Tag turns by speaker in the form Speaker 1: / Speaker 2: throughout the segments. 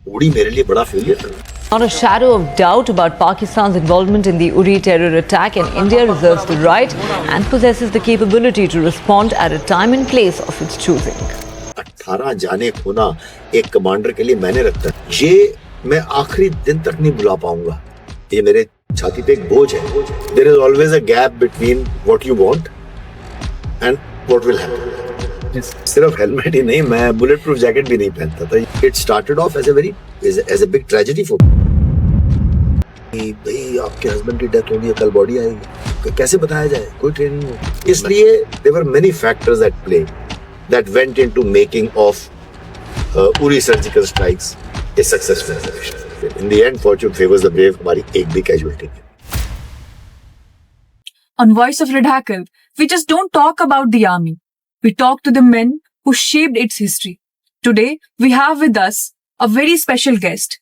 Speaker 1: उड़ी मेरे लिए बड़ा फेलियर था।
Speaker 2: Not a shadow of doubt about Pakistan's involvement in the Uri terror attack, and India reserves the right and possesses the capability to respond at a time and place of its choosing.
Speaker 1: 18 जाने खोना एक commander के लिए मैंने रखता है, ये मैं आखिरी दिन तक नहीं भुला पाऊंगा। ये मेरे छाती पे एक बोझ है। There is always a gap between what you want and what will happen. सिर्फ हेलमेट ही नहीं, मैं बुलेट प्रूफ जैकेट भी नहीं पहनता था। It started off as a big tragedy for me. भाई आपके हस्बैंड की डेथ होगी, कल बॉडी आएगी, कैसे बताया जाए, कोई ट्रेनिंग नहीं। इसलिए there were many factors at play that went into making of Uri surgical strikes a successful operation. In the end, fortune favors the brave. हमारी एक भी casualty नहीं।
Speaker 3: On Voice of Red Hackle, we just don't talk about the army. We talk to the men who shaped its history. Today, we have with us a very special guest.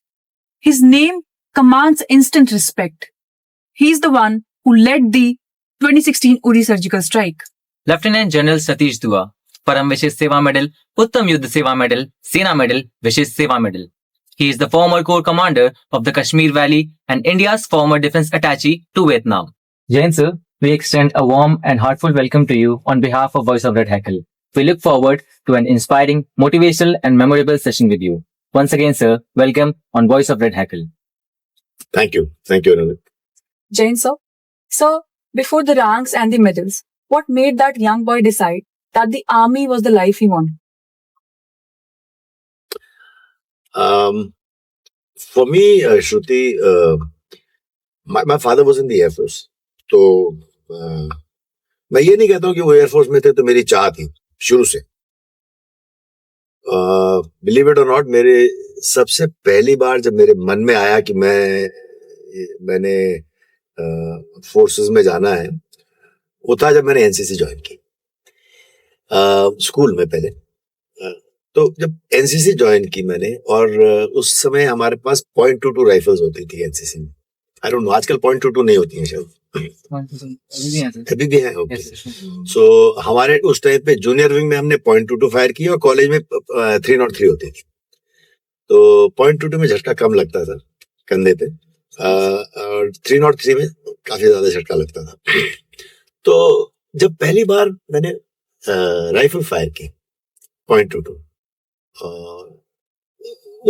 Speaker 3: His name commands instant respect. He is the one who led the 2016 Uri surgical strike.
Speaker 4: Lieutenant general Satish दुआ, परम विशेष सेवा medal, उत्तम युद्ध सेवा medal, सेना medal, विशेष सेवा medal. He is the former corps commander of the Kashmir Valley and India's former defense attaché to Vietnam. Jain sir, we extend a warm and heartfelt welcome to you on behalf of Voice of Red Hackle. We look forward to an inspiring, motivational and memorable session with you. Once again sir, welcome on Voice of Red Hackle.
Speaker 1: Thank you, Anand.
Speaker 3: Jain sir. Sir, before the ranks and the medals, what made that young boy decide that the army was the life he wanted?
Speaker 1: For me, Shruti, my father was in the Air Force. तो मैं ये नहीं कहता हूँ कि वो air force में थे तो मेरी चाह थी शुरू से। बिलीव इट और नॉट, मेरे सबसे पहली बार जब मेरे मन में आया कि मैंने फोर्सेस में जाना है, वो था जब मैंने एनसीसी ज्वाइन की स्कूल में पहले। तो जब एनसीसी ज्वाइन की मैंने, और उस समय हमारे पास .22 राइफल्स होती थी एनसीसी में। आई डोंट नो, आजकल .22 नहीं होती हैं शायद, अभी भी है। ओके, सो हमारे उस टाइम पे जूनियर विंग में हमने .22 फायर किया और कॉलेज में 303 होती थी। तो .22 में झटका कम लगता था कंधे पे, और 303 में काफी ज्यादा झटका लगता था। तो जब पहली बार मैंने राइफल फायर की .22,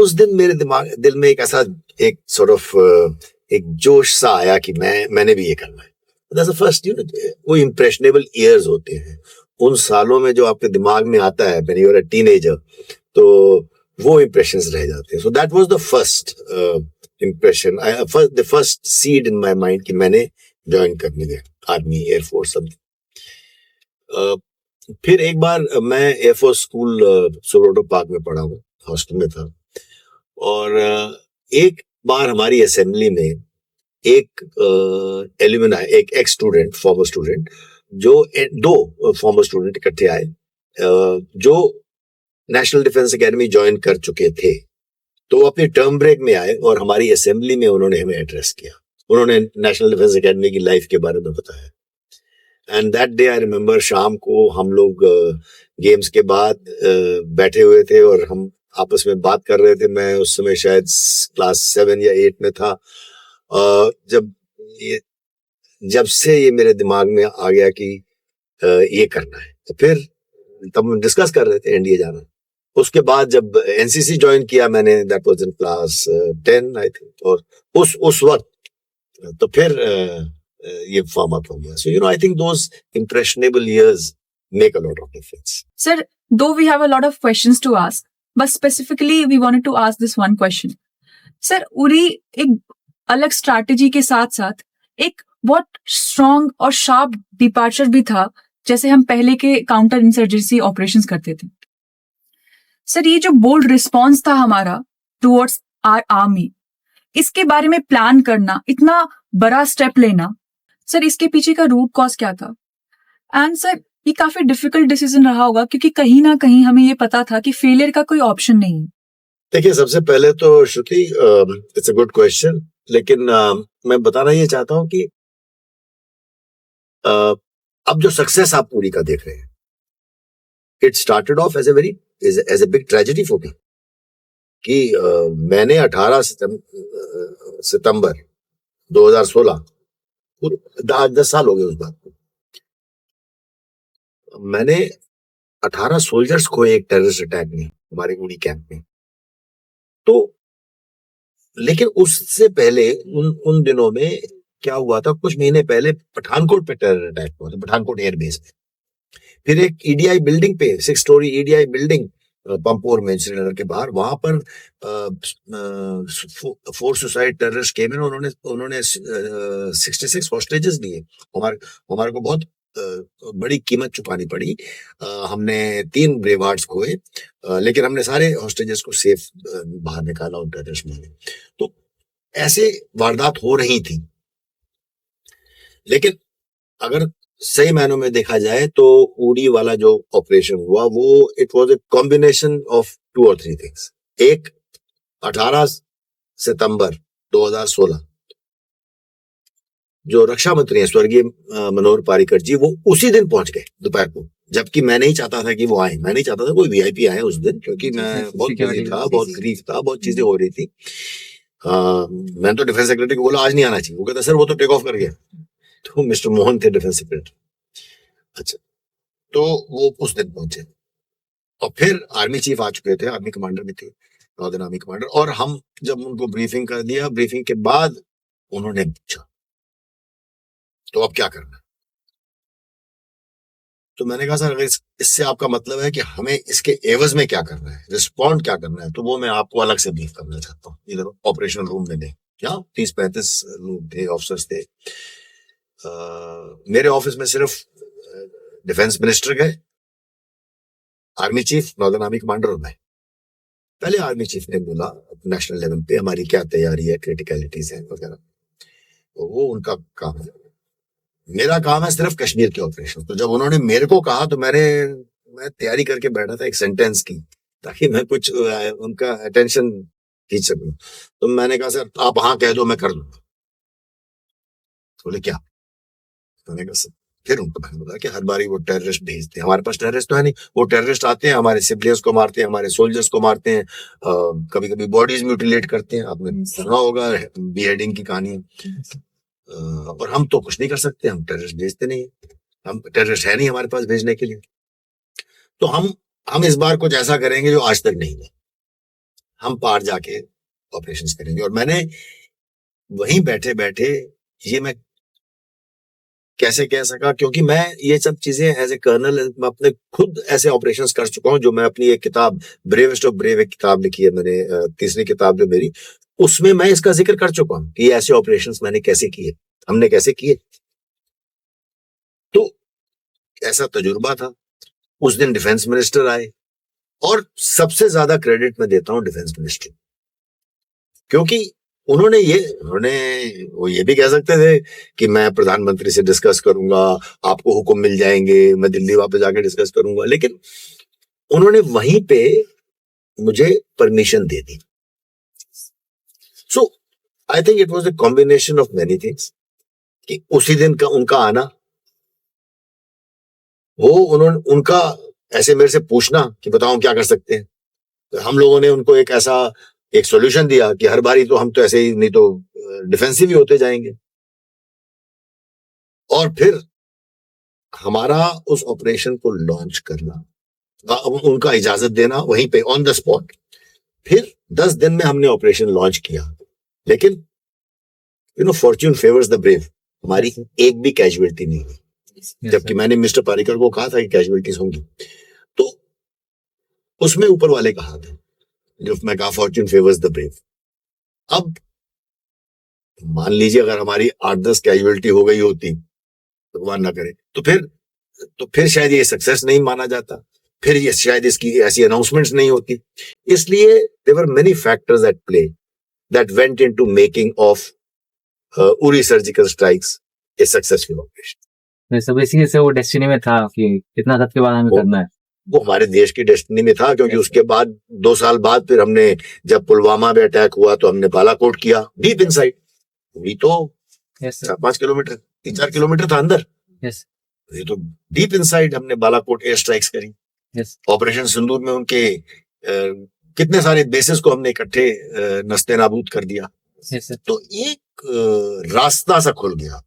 Speaker 1: उस दिन मेरे दिल में एक ऐसा एक सॉर्ट ऑफ एक जोश सा आया कि मैंने भी ये करना है। That's the first, वो इम्प्रेशनेबल ईयर्स होते हैं उन सालों में, जो आपके दिमाग में आता है when you're a teenager, तो वो इम्प्रेशंस रह जाते हैं। So that was the first impression, the first seed in my mind कि मैंने ज्वाइन करने गया आर्मी, एयरफोर्स सब। फिर एक बार मैं एयरफोर्स स्कूल सोरोटो पार्क में पढ़ा हूँ, हॉस्टल में था, और एक बार हमारी असेंबली में एक एल्यूमिनाई, एक एक्स स्टूडेंट, फॉर्मर स्टूडेंट, जो दो फॉर्मर स्टूडेंट इकट्ठे आए जो नेशनल डिफेंस एकेडमी ज्वाइन कर चुके थे। तो वो अपने टर्म ब्रेक में आए और हमारी असेंबली में उन्होंने हमें एड्रेस किया। उन्होंने नेशनल डिफेंस एकेडमी की लाइफ के बारे में बताया। And that day I remember, शाम को हम लोग गेम्स के बाद बैठे हुए थे और हम आपस में बात कर रहे थे। मैं उस समय शायद क्लास 7 या 8 में था। जब से ये मेरे दिमाग में आ गया कि ये करना है, तो फिर तब हम डिस्कस कर रहे थे एनडीए जाना। उसके बाद जब एनसीसी ज्वाइन किया मैंने, that was in class 10 I think, और उस वक्त तो फिर ये फॉर्म अप हो गया। So I think those impressionable years make a lot of difference.
Speaker 3: Sir, though we have a lot of questions to ask, but specifically we wanted to ask this one question. Sir, Uri एक अलग strategy के साथ साथ एक बहुत strong और sharp departure भी था, जैसे हम पहले के काउंटर इंसर्जेंसी ऑपरेशंस करते थे। सर, ये जो बोल्ड रिस्पॉन्स था हमारा टुवर्ड्स आवर आर्मी, इसके बारे में प्लान करना, इतना बड़ा स्टेप लेना, सर इसके पीछे का रूट कॉज क्या था? एंड सर, ये काफी डिफिकल्ट डिसीजन रहा होगा, क्योंकि कहीं ना कहीं हमें ये पता था कि फेलियर का कोई ऑप्शन नहीं।
Speaker 1: देखिए, सबसे पहले तो श्रुति, इट्स अ गुड क्वेश्चन, लेकिन मैं बताना ये चाहता हूं कि अब जो सक्सेस आप पूरी का देख रहे हैं, it started off as a big tragedy for me. कि मैंने 18 सितंबर 2016, 10 साल हो गए उस बात को, मैंने 18 सोल्जर्स को एक टेररिस्ट अटैक में हमारे उड़ी कैंप में। तो लेकिन उससे पहले उन दिनों में क्या हुआ था, कुछ महीने पहले पठानकोट पे टेरर अटैक हुआ था, पठानकोट एयरबेस पे। फिर एक ईडीआई बिल्डिंग पे, 6 स्टोरी ईडीआई बिल्डिंग पंपोर में, श्रीनगर के बाहर, वहां पर 4 सुसाइड टेररिस्ट केम इन। उन्होंने 66 हॉस्टेजेस लिए। हमारे को बहुत बड़ी कीमत चुकानी पड़ी। हमने 3 ब्रेव हार्ट्स खोए, लेकिन हमने सारे हॉस्टेजेस को सेफ बाहर निकाला उन टेररिस्ट में। तो ऐसे वारदात हो रही थी। लेकिन अगर सही मायनों में देखा जाए तो उड़ी वाला जो ऑपरेशन हुआ वो it was a combination of 2 और 3 थिंग्स। एक, 18 सितंबर 2016 जो रक्षा मंत्री हैं स्वर्गीय मनोहर पारिकर जी, वो उसी दिन पहुंच गए दोपहर को, जबकि मैं नहीं चाहता था कि वो आए। मैं नहीं चाहता था कोई वीआईपी आए उस दिन, क्योंकि मैं बहुत बिजी था, बहुत ग्रीफ था, बहुत चीजें हो रही थी। मैंने तो डिफेंस सेक्रेटरी को बोला आज नहीं आना चाहिए। वो कहता सर वो तो टेक ऑफ कर गया। तो मिस्टर मोहन थे डिफेंस सेक्रेटरी। अच्छा, तो वो उस दिन पहुंचे और फिर आर्मी चीफ आ चुके थे, आर्मी कमांडर भी थे, नॉर्दर्न आर्मी कमांडर। और हम जब उनको ब्रीफिंग कर दिया, ब्रीफिंग के बाद उन्होंने पूछा तो अब क्या करना है। तो मैंने कहा सर अगर इससे आपका मतलब है कि हमें इसके एवज में क्या करना है, रिस्पॉन्ड क्या करना है, तो वो मैं आपको अलग से ब्रीफ करना चाहता हूँ। इधर ऑपरेशन रूम में दें, क्या 30-35 लोग थे, ऑफिसर्स थे। मेरे ऑफिस में सिर्फ डिफेंस मिनिस्टर गए, army chief, northern army commander और मैं। पहले आर्मी चीफ ने बोला नेशनल लेवल पे हमारी क्या तैयारी है, क्रिटिकलिटीज है वगैरह, तो वो उनका काम है। मेरा काम है सिर्फ कश्मीर के ऑपरेशन। तो जब उन्होंने मेरे को कहा तो मैं तैयारी करके बैठा था एक सेंटेंस की, ताकि मैं कुछ उनका अटेंशन खींच सकूं। तो मैंने कहा सर आप हाँ कह दो मैं कर दूंगा। बोले क्या? मैंने कहा सर, फिर उनको मैंने बोला कि हर बारी वो टेररिस्ट भेजते हैं, हमारे पास टेररिस्ट तो है नहीं, वो टेररिस्ट आते हैं हमारे सिविलियंस को मारते हैं, हमारे सोल्जर्स को मारते हैं, कभी कभी बॉडीज म्यूटिलेट करते हैं। आपने सुना होगा बीहेडिंग की कहानी। और हम तो कुछ नहीं कर सकते, हम टेररिस्ट भेजते नहीं, हम टेररिस्ट है नहीं हमारे पास भेजने के लिए। तो हम इस बार कुछ ऐसा करेंगे जो आज तक नहीं है, हम पार जाके ऑपरेशंस करेंगे। और मैंने वहीं बैठे बैठे ये मैं कैसे कह सका, क्योंकि मैं ये सब चीजें एज ए कर्नल मैं अपने खुद ऐसे ऑपरेशंस कर चुका हूं, जो मैं अपनी एक किताब ब्रेवेस्ट ऑफ ब्रेव, एक किताब लिखी है मैंने, तीसरी किताब जो मेरी, उसमें मैं इसका जिक्र कर चुका हूं कि ऐसे ऑपरेशंस मैंने कैसे किए, हमने कैसे किए। तो ऐसा तजुर्बा था। उस दिन डिफेंस मिनिस्टर आए, और सबसे ज्यादा क्रेडिट मैं देता हूं डिफेंस मिनिस्टर, क्योंकि वो ये भी कह सकते थे कि मैं प्रधानमंत्री से डिस्कस करूंगा, आपको हुक्म मिल जाएंगे, मैं दिल्ली वापस जाके डिस्कस करूंगा, लेकिन उन्होंने वहीं पे मुझे permission they the. So I think it was a combination of many things कि उसी दिन का उनका आना, उनका ऐसे मेरे से पूछना कि बताओ क्या कर सकते हैं, तो हम लोगों ने उनको एक सॉल्यूशन दिया कि हर बारी तो हम तो ऐसे ही नहीं तो डिफेंसिव ही होते जाएंगे। और फिर हमारा उस ऑपरेशन को लॉन्च करना, उनका इजाजत देना वहीं पे ऑन द स्पॉट। फिर 10 दिन में हमने ऑपरेशन लॉन्च किया, लेकिन फॉर्च्यून फेवर्स द ब्रेव, हमारी एक भी कैजुअलिटी नहीं हुई, जबकि मैंने मिस्टर पारिकर को कहा था कि कैजुअलिटीज होंगी। तो उसमें ऊपर वाले का हाथ है, जो मैं कहा फॉर्च्यून फेवर्स द ब्रेव। अब मान लीजिए अगर हमारी 8-10 कैजुअलिटी हो गई होती, भगवान ना करे, तो फिर शायद ये सक्सेस नहीं माना जाता, फिर ये शायद इसकी ऐसी अनाउंसमेंट्स नहीं होती। इसलिए there were many factors at play that went into making of Uri surgical strikes a successful operation.
Speaker 4: सब इसी से वो डेस्टिनी में था कि कितना तक के बाद हमें करना है,
Speaker 1: वो हमारे देश की डेस्टिनी में था, क्योंकि उसके बाद 2 साल बाद फिर हमने, जब पुलवामा में अटैक हुआ तो हमने बालाकोट किया, डीप इनसाइड। उरी तो 4-5 किलोमीटर, 3-4 किलोमीटर था अंदर, ये तो डीप इनसाइड हमने बालाकोट एयर स्ट्राइक्स करी। ऑपरेशन सिंदूर में उनके कितने सारे बेसिस को हमने इकट्ठे नस्ते नाबूद कर दिया।
Speaker 4: Yes, sir.
Speaker 1: तो एक रास्ता सा खुल गया,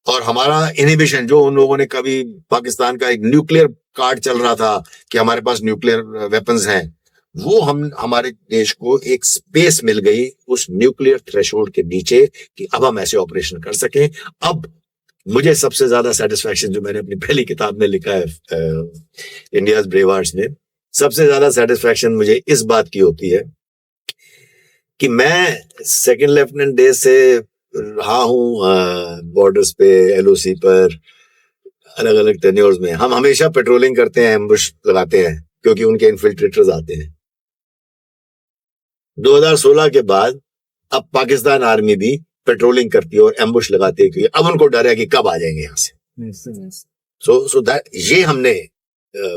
Speaker 1: और हमारा इनहिबिशन, जो उन लोगों ने कभी पाकिस्तान का एक न्यूक्लियर कार्ड चल रहा था कि हमारे पास न्यूक्लियर वेपन्स हैं, वो हमारे देश को एक स्पेस मिल गई उस न्यूक्लियर थ्रेशोल्ड के नीचे कि अब हम ऐसे ऑपरेशन कर सकें। अब मुझे सबसे ज्यादा सेटिस्फैक्शन, जो मैंने अपनी पहली किताब में लिखा है इंडियाज ब्रेव हार्ट्स में, सबसे ज्यादा सेटिस्फैक्शन मुझे इस बात की होती है कि मैं सेकंड लेफ्टिनेंट डे से रहा हूं बॉर्डर्स पे, एलओसी पर, अलग अलग टेन्योर्स में। हम हमेशा पेट्रोलिंग करते हैं, एम्बुश लगाते हैं, क्योंकि उनके इन्फिल्ट्रेटर्स आते हैं। 2016 के बाद अब पाकिस्तान आर्मी भी पेट्रोलिंग करती है और एम्बुश लगाती है, क्योंकि अब उनको डर है कि कब आ जाएंगे यहाँ से। सो दैट ये हमने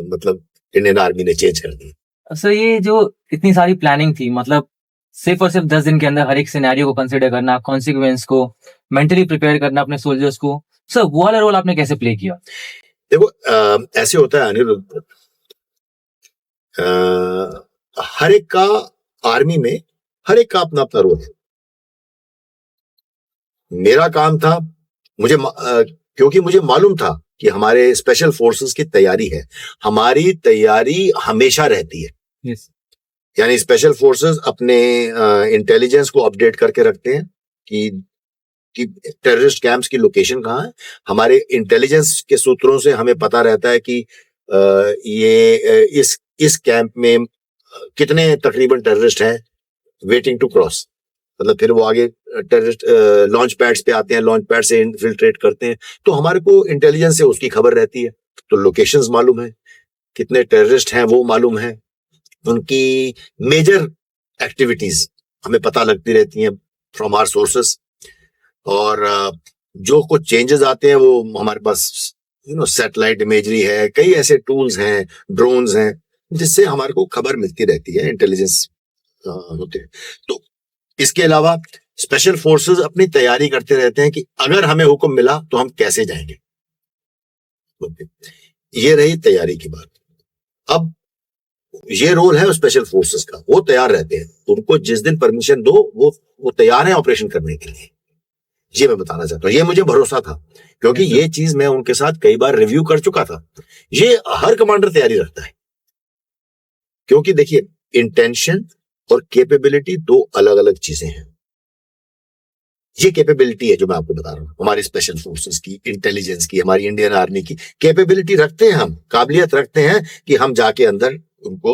Speaker 1: मतलब इंडियन आर्मी ने चेंज कर दी।
Speaker 4: सर ये जो इतनी सारी प्लानिंग थी, मतलब सिर्फ और सिर्फ 10 दिन के अंदर हर एक सिनेरियो को कंसिडर करना, कॉन्सिक्वेंस को मेंटली प्रिपेयर करना अपने सोल्जर्स को, सर वो वाला रोल आपने कैसे प्ले किया?
Speaker 1: देखो ऐसे होता है अनिरुद्ध, हर एक का आर्मी में हर एक का अपना अपना रोल है। मेरा काम था, क्योंकि मुझे मालूम था कि हमारे स्पेशल फोर्सेस की तैयारी है, हमारी तैयारी हमेशा रहती है।
Speaker 4: yes.
Speaker 1: यानी स्पेशल फोर्सेस अपने इंटेलिजेंस को अपडेट करके रखते हैं कि टेररिस्ट कैंप्स की लोकेशन कहाँ है। हमारे इंटेलिजेंस के सूत्रों से हमें पता रहता है कि ये इस कैंप में कितने तकरीबन टेररिस्ट हैं वेटिंग टू क्रॉस, मतलब फिर वो आगे टेररिस्ट लॉन्च पैड्स पे आते हैं, लॉन्च पैड से इन्फिल्ट्रेट करते हैं। तो हमारे को इंटेलिजेंस से उसकी खबर रहती है, तो लोकेशंस मालूम है, कितने टेररिस्ट हैं वो मालूम है, उनकी मेजर एक्टिविटीज हमें पता लगती रहती हैं फ्रॉम आवर सोर्सेस। और जो कुछ चेंजेस आते हैं वो हमारे पास सैटेलाइट इमेजरी है, कई ऐसे टूल्स हैं, ड्रोन्स हैं, जिससे हमारे को खबर मिलती रहती है, इंटेलिजेंस होते हैं। तो इसके अलावा स्पेशल फोर्सेस अपनी तैयारी करते रहते हैं कि अगर हमें हुक्म मिला तो हम कैसे जाएंगे। ये रही तैयारी की बात। अब ये रोल है स्पेशल फोर्सेस का, वो तैयार रहते हैं, उनको जिस दिन परमिशन दो वो तैयार है ऑपरेशन करने के लिए। ये मैं बताना चाहता हूँ, ये मुझे भरोसा था, क्योंकि ये चीज मैं उनके साथ कई बार रिव्यू कर चुका था। ये हर कमांडर तैयारी रखता है, क्योंकि देखिए इंटेंशन और कैपेबिलिटी दो अलग अलग चीजें हैं। ये कैपेबिलिटी है जो मैं आपको बता रहा हूं, हमारी स्पेशल फोर्सेस की, इंटेलिजेंस की, हमारी इंडियन आर्मी की कैपेबिलिटी रखते हैं हम, काबिलियत रखते हैं कि हम जाके अंदर उनको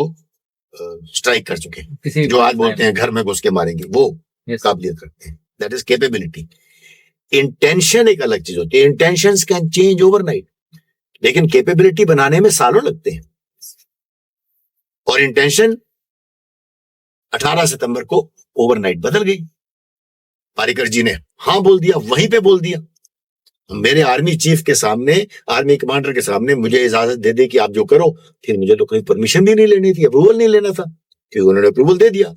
Speaker 1: स्ट्राइक कर चुके हैं, जो आज बोलते हैं घर में घुस के मारेंगे, वो काबिलियत रखते हैं, दैट इज कैपेबिलिटी। इंटेंशन एक अलग चीज होती है, इंटेंशंस कैन चेंज ओवरनाइट, लेकिन कैपेबिलिटी बनाने में सालों लगते हैं। और इंटेंशन 18 सितंबर को ओवरनाइट बदल गई। पारिकर जी ने हाँ बोल दिया, वहीं पे बोल दिया, मेरे आर्मी चीफ के सामने, आर्मी कमांडर के सामने मुझे इजाजत दे दी कि आप जो करो। फिर मुझे तो कोई परमिशन भी नहीं लेनी थी, अप्रूवल नहीं लेना था, क्योंकि उन्होंने अप्रूवल दे दिया।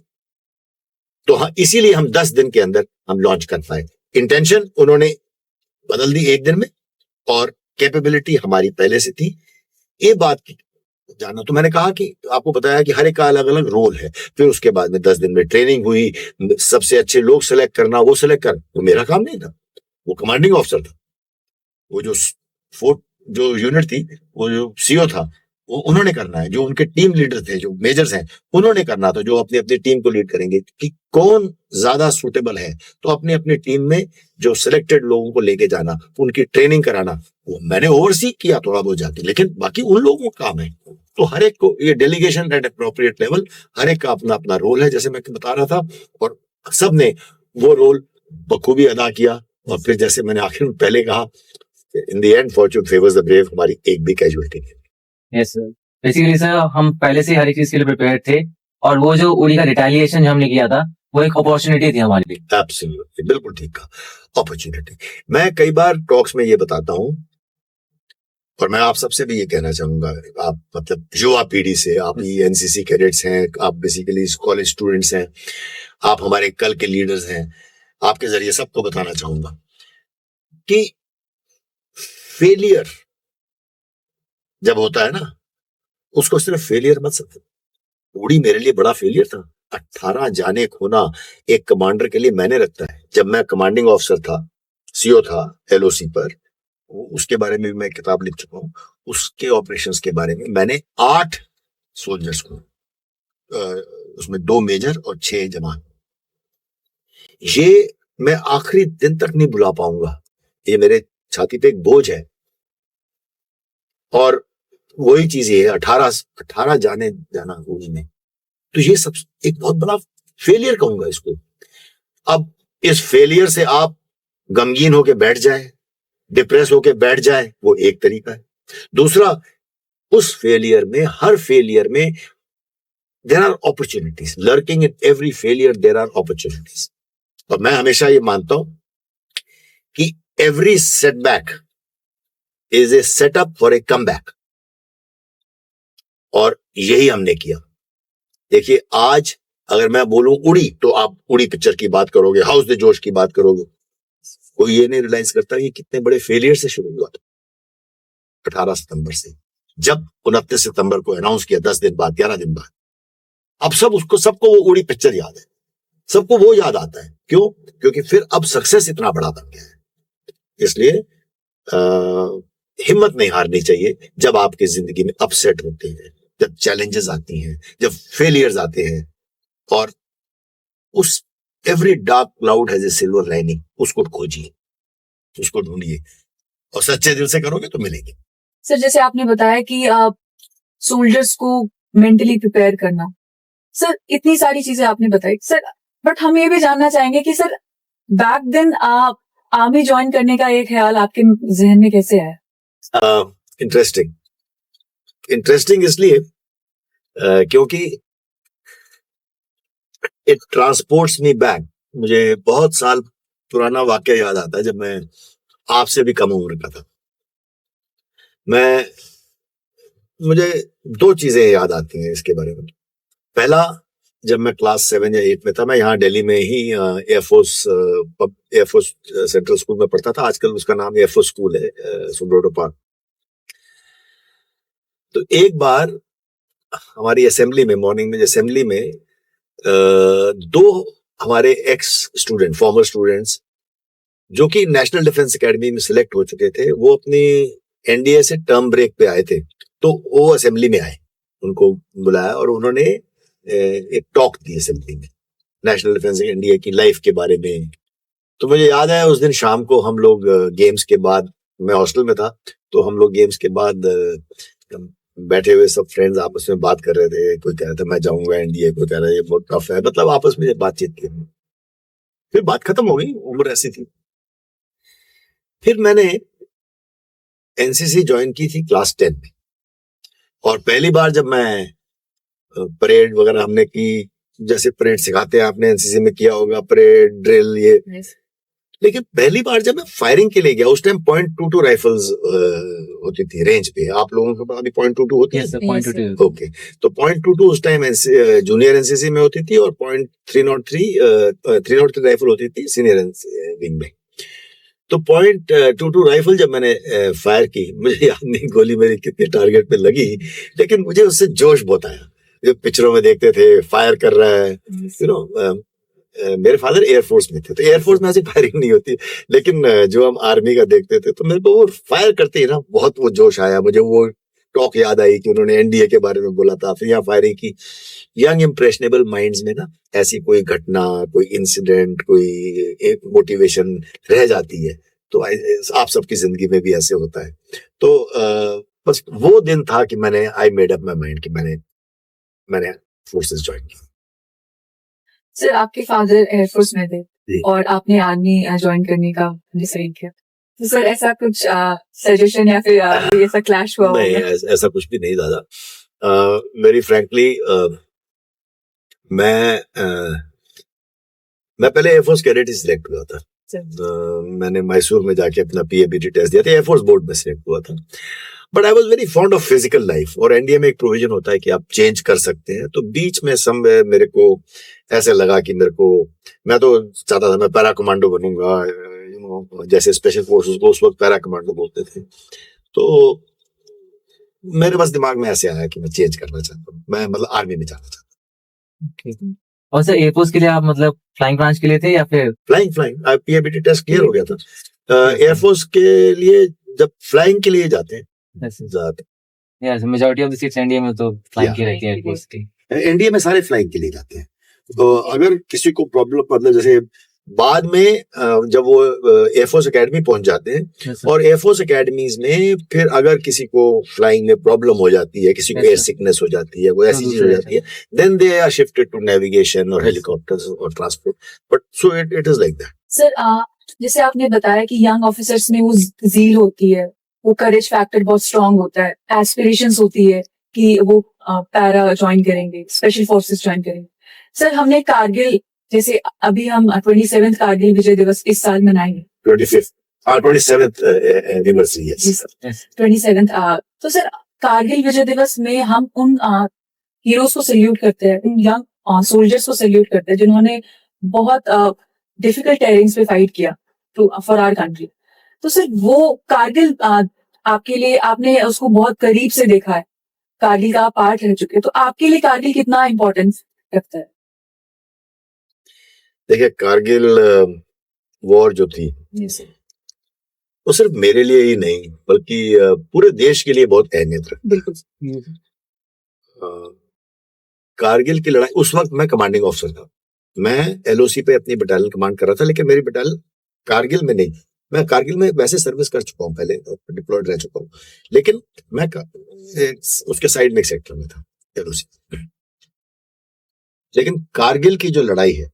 Speaker 1: तो हाँ, इसीलिए हम 10 दिन के अंदर हम लॉन्च कर पाए। इंटेंशन उन्होंने बदल दी एक दिन में, और कैपेबिलिटी हमारी पहले से थी। ये बात जाना, तो मैंने कहा कि आपको बताया कि हर एक का अलग अलग रोल है। फिर उसके बाद में 10 दिन में ट्रेनिंग हुई, सबसे अच्छे लोग सेलेक्ट करना, वो सेलेक्ट कर, वो मेरा काम नहीं था, वो कमांडिंग ऑफिसर था। वो जो यूनिट थी, वो जो सीओ था, वो उन्होंने करना है। जो उनके टीम लीडर थे, जो मेजर्स हैं, उन्होंने करना था, जो अपनी अपनी टीम को लीड करेंगे कि कौन ज्यादा सूटेबल है। तो अपनी अपनी टीम में जो सिलेक्टेड लोगों को लेके जाना, उनकी ट्रेनिंग कराना, वो मैंने ओवरसी किया थोड़ा बहुत जाके, लेकिन बाकी उन लोगों का काम है। तो हर एक को ये डेलीगेशन एट अप्रोप्रिएट लेवल, हर एक का अपना अपना रोल है, जैसे मैं बता रहा था, और सबने वो रोल बखूबी अदा किया। और फिर जैसे मैंने आखिर में पहले कहा, in the end Fortune favours the brave, हमारी एक भी कैजुअलिटी नहीं।
Speaker 4: यस सर, बेसिकली सर हम पहले से हर एक चीज के लिए प्रिपेयर थे, और वो जो उड़ी का रिटेलिएशन जो हमने किया था, वो एक अपॉर्चुनिटी थी हमारे लिए।
Speaker 1: एब्सोल्युटली, बिल्कुल ठीक कहा, अपॉर्चुनिटी। मैं कई बार टॉक्स में ये बताता हूं, और मैं आप सबसे भी ये कहना चाहूंगा, आप मतलब युवा पीढ़ी से, आप ये एनसीसी कैडेट्स हैं, आप बेसिकली कॉलेज स्टूडेंट्स हैं, आप हमारे कल के लीडर्स हैं, आपके जरिए सबको बताना चाहूंगा कि फेलियर जब होता है ना, उसको सिर्फ फेलियर मत समझो, उड़ी मेरे लिए बड़ा फेलियर था। 18 जाने खोना एक कमांडर के लिए मैंने रखता है। जब मैं कमांडिंग ऑफिसर था, सीओ था एलओसी पर, उसके बारे में भी मैं किताब लिख चुका हूँ। उसके ऑपरेशंस के बारे में मैंने 8 सोल्जर्स को, उसमें 2 मेजर और 6 जवान, ये मैं आखिरी दिन तक नहीं भुला पाऊंगा। ये मेरे छाती पे एक बोझ है। और वही चीज ये है, 18 जाने जाना उड़ी में, तो ये सब एक बहुत बड़ा फेलियर कहूंगा इसको। अब इस फेलियर से आप गमगीन होके बैठ जाए, डिप्रेस होके बैठ जाए, वो एक तरीका है। दूसरा, उस फेलियर में, हर फेलियर में there are opportunities, lurking in every failure there are opportunities. और मैं हमेशा ये मानता हूं कि every setback is a setup for a comeback, और यही हमने किया। देखिए, आज अगर मैं बोलूं उड़ी, तो आप उड़ी पिक्चर की बात करोगे, हाउस द जोश की बात करोगे, कोई ये नहीं रियलाइज करता कि कितने बड़े फेलियर से शुरू हुआ था। 18 सितंबर से, जब 29 सितंबर को अनाउंस किया, 10 दिन बाद, 11 दिन बाद, अब सबको वो उड़ी पिक्चर याद है, सबको वो याद आता है। क्यों? क्योंकि फिर अब सक्सेस इतना बड़ा बन गया है। इसलिए हिम्मत नहीं हारनी चाहिए जब आपकी जिंदगी में अपसेट होते हैं, जब चैलेंजेस आती हैं, जब फेलियर्स आते हैं। और उस every dark cloud has a silver lining, उसको खोजिए, उसको ढूंढिए, और सच्चे दिल से करोगे तो मिलेगी।
Speaker 3: सर, जैसे आपने बताया कि आप सोल्जर्स को मेंटली प्रिपेयर करना, सर इतनी सारी चीजें आपने बताई सर, बट हम ये भी जानना चाहेंगे कि सर बैक देन आप आर्मी ज्वाइन करने का एक ख्याल आपके जहन में कैसे आया?
Speaker 1: इंटरेस्टिंग इसलिए क्योंकि इट ट्रांसपोर्ट्स मी बैक। मुझे बहुत साल पुराना वाक्य याद आता है, जब मैं आपसे भी कम उम्र का था। मुझे 2 चीजें याद आती हैं इसके बारे में। पहला, जब मैं क्लास 7 या 8 में था, मैं यहाँ दिल्ली में ही एयरफोर्स सेंट्रल स्कूल में पढ़ता था। आजकल उसका नाम एयरफोर्स स्कूल है, सुब्रोडो पार्क। तो एक बार हमारी असेंबली में, मॉर्निंग में असेंबली में 2 हमारे एक्स स्टूडेंट, फॉर्मर स्टूडेंट्स, जो कि नेशनल डिफेंस एकेडमी में सिलेक्ट हो चुके थे, वो अपनी एनडीए से टर्म ब्रेक पे आए थे, तो वो असेंबली में आए, उनको बुलाया और उन्होंने एक टॉक दी असेंबली में, नेशनल डिफेंस एनडीए की लाइफ के बारे में। तो मुझे याद है, उस दिन शाम को हम लोग गेम्स के बाद, मैं हॉस्टल में था, तो हम लोग गेम्स के बाद बैठे हुए सब फ्रेंड्स आपस में बात कर रहे थे। कोई कह रहा था मैं जाऊंगा एनडीए, कोई कह रहा है ये बहुत टफ है, मतलब आपस में बातचीत की। फिर बात खत्म हो गई, उम्र ऐसी थी। फिर मैंने एनसीसी ज्वाइन की थी क्लास 10 में, और पहली बार जब मैं परेड वगैरह हमने की, जैसे परेड सिखाते हैं, आपने एनसीसी में किया होगा, परेड ड्रिल ये। लेकिन पहली बार जब मैं फायरिंग के लिए गया, उस टाइम .22 राइफल्स होती थी रेंज पे। आप लोगों के पास अभी .22 होती है? ओके, तो .22 उस टाइम जूनियर एनसीसी में होती थी, और .303 राइफल होती थी सीनियर विंग में। तो .22 राइफल जब मैंने फायर की, मुझे याद नहीं गोली मेरी कितने टारगेट पे लगी, लेकिन मुझे उससे जोश बहुत आया। जो पिक्चरों में देखते थे फायर कर रहा है, मेरे फादर एयरफोर्स में थे, तो एयरफोर्स में ऐसी फायरिंग नहीं होती, लेकिन जो हम आर्मी का देखते थे, तो मेरे को वो फायर करते ही ना बहुत वो जोश आया। मुझे वो टॉक याद आई कि उन्होंने एनडीए के बारे में बोला था, फिर यहाँ फायरिंग की। यंग इंप्रेशनेबल माइंड्स में ना ऐसी कोई घटना, कोई इंसिडेंट, कोई एक मोटिवेशन रह जाती है। तो आप सबकी जिंदगी में भी ऐसे होता है। तो बस वो दिन था कि मैंने I made up my mind कि मैंने फोर्सेस ज्वाइन की।
Speaker 3: सर, आपके फादर एयरफोर्स में थे और आपने आर्मी ज्वाइन करने का डिसाइड किया, तो सर ऐसा कुछ सजेशन या फिर ऐसा क्लैश हुआ?
Speaker 1: नहीं, ऐसा कुछ भी नहीं दादा। वेरी फ्रैंकली, मैं पहले एयरफोर्स कैडेट ही सिलेक्ट हुआ था। मैंने मैसूर में जाके अपना पीएबीटी टेस्ट दिया था, एयरफोर्स बोर्ड में सिलेक्ट हुआ था। But I was very fond of physical life, और एनडीए में एक प्रोविजन होता है कि आप चेंज कर सकते हैं। तो बीच में समवेयर मेरे को ऐसे लगा कि मैं तो चाहता था मैं पैरा कमांडो बनूंगा, जैसे स्पेशल फोर्सेस को उस वक्त पैरा कमांडो बोलते थे। तो मेरे बस दिमाग में ऐसे आया कि मैं चेंज करना चाहता हूँ, मैं मतलब आर्मी में जाना चाहता हूँ।
Speaker 4: और सर एयरफोर्स के लिए आप मतलब फ्लाइंग ब्रांच के लिए थे या फिर
Speaker 1: फ्लाइंग पीएबीटी टेस्ट क्लियर हो गया था। एयरफोर्स के लिए जब फ्लाइंग के लिए जाते हैं ज्यादातर,
Speaker 4: majority of the seats NDA में तो फ्लाइंग की
Speaker 1: Yeah.
Speaker 4: रहती है एयरफोर्स की।
Speaker 1: इंडिया में सारे फ्लाइंग के लिए जाते हैं। तो अगर किसी को प्रॉब्लम, मतलब जैसे बाद में जब वो एयरफोर्स एकेडमी पहुंच जाते हैं, और एयरफोर्स एकेडमीज में फिर अगर किसी को फ्लाइंग में प्रॉब्लम हो जाती है, किसी को
Speaker 4: Yes,
Speaker 1: एयर
Speaker 4: sir.
Speaker 1: सिकनेस हो जाती है, कोई ऐसी चीज हो जाती है, then they are shifted to navigation और हेलीकॉप्टर्स और transport, but so it is like that.
Speaker 3: Sir जैसे आपने बताया कि यंग ऑफिसर्स में वो जील होती है, वो करेज फैक्टर बहुत स्ट्रांग होता है, एस्पिरेशंस होती है कि वो पैरा ज्वाइन करेंगे, स्पेशल फोर्सेस ज्वाइन करेंगे। सर हमने कारगिल, जैसे अभी हम 27th कारगिल विजय दिवस इस साल मनाएंगे,
Speaker 1: 27th एनिवर्सरी, यस
Speaker 3: 27th। तो सर कारगिल विजय दिवस में हम उन हीरोज को सैल्यूट करते हैं, उन यंग सोल्जर्स को सैल्यूट करते हैं जिन्होंने बहुत डिफिकल्ट टेरेन्स पे फाइट किया फॉर आवर कंट्री। तो सर वो कारगिल आपके लिए, आपने उसको बहुत करीब से देखा है, कारगिल का आप पार्ट रह चुके हैं, तो आपके लिए कारगिल कितना इम्पोर्टेंस रखता है?
Speaker 1: देखिए, कारगिल वॉर जो थी वो सिर्फ मेरे लिए ही नहीं बल्कि पूरे देश के लिए बहुत अहमियत रखती है।
Speaker 3: बिल्कुल।
Speaker 1: कारगिल की लड़ाई, उस वक्त मैं कमांडिंग ऑफिसर था, मैं एलओसी पे अपनी बटालियन कमांड कर रहा था, लेकिन मेरी बटालियन कारगिल में नहीं। मैं कारगिल में वैसे सर्विस कर चुका हूँ, पहले डिप्लॉयड रह चुका हूँ, लेकिन मैं उसके साइड में एक सेक्टर में था, एलओसी। लेकिन कारगिल की जो लड़ाई है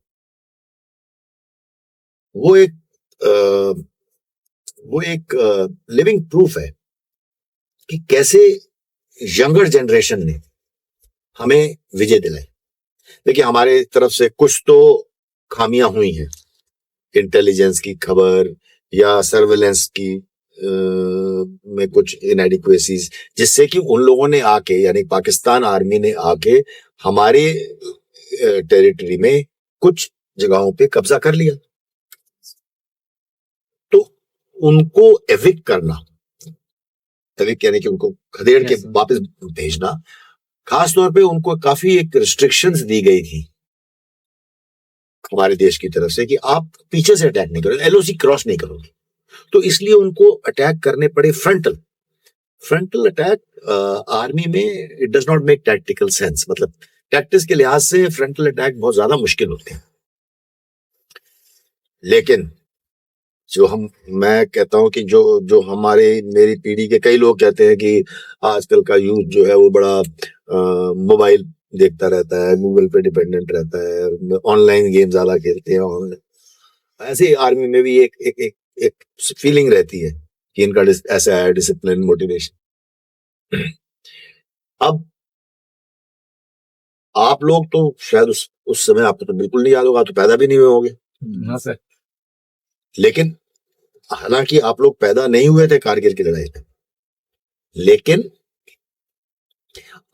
Speaker 1: वो एक लिविंग प्रूफ है कि कैसे यंगर जनरेशन ने हमें विजय दिलाई। देखिए, हमारे तरफ से कुछ तो खामियां हुई हैं, इंटेलिजेंस की खबर या सर्वेलेंस की में कुछ इनएडिक्वेसीज, जिससे कि उन लोगों ने आके, यानी पाकिस्तान आर्मी ने आके हमारे टेरिटरी में कुछ जगहों पे कब्जा कर लिया। तो उनको एविक्ट करना, एविक्ट यानी कि उनको खदेड़ के वापस भेजना, खास तौर पे उनको काफी एक रिस्ट्रिक्शंस दी गई थी हमारे देश की तरफ से कि आप पीछे से अटैक नहीं करोगे, एलओसी क्रॉस नहीं करोगे। तो इसलिए उनको अटैक करने पड़े फ्रंटल अटैक। आर्मी में it does not make tactical sense, मतलब टैक्टिक्स के लिहाज से फ्रंटल अटैक बहुत ज्यादा मुश्किल होते हैं। लेकिन मैं कहता हूं कि जो मेरी पीढ़ी के कई लोग कहते हैं कि आजकल का यूथ जो है वो बड़ा मोबाइल देखता रहता है, गूगल पे डिपेंडेंट रहता है, ऑनलाइन गेम ज्यादा खेलते हैं, ऐसे आर्मी में भी एक फीलिंग रहती है कि इनका ऐसा है डिसिप्लिन, मोटिवेशन। अब आप लोग तो शायद उस समय आपको तो बिल्कुल नहीं याद होगा, तो पैदा भी नहीं हुए होंगे।
Speaker 4: हाँ सर।
Speaker 1: लेकिन हालांकि आप लोग पैदा नहीं हुए थे कारगिल की लड़ाई में, लेकिन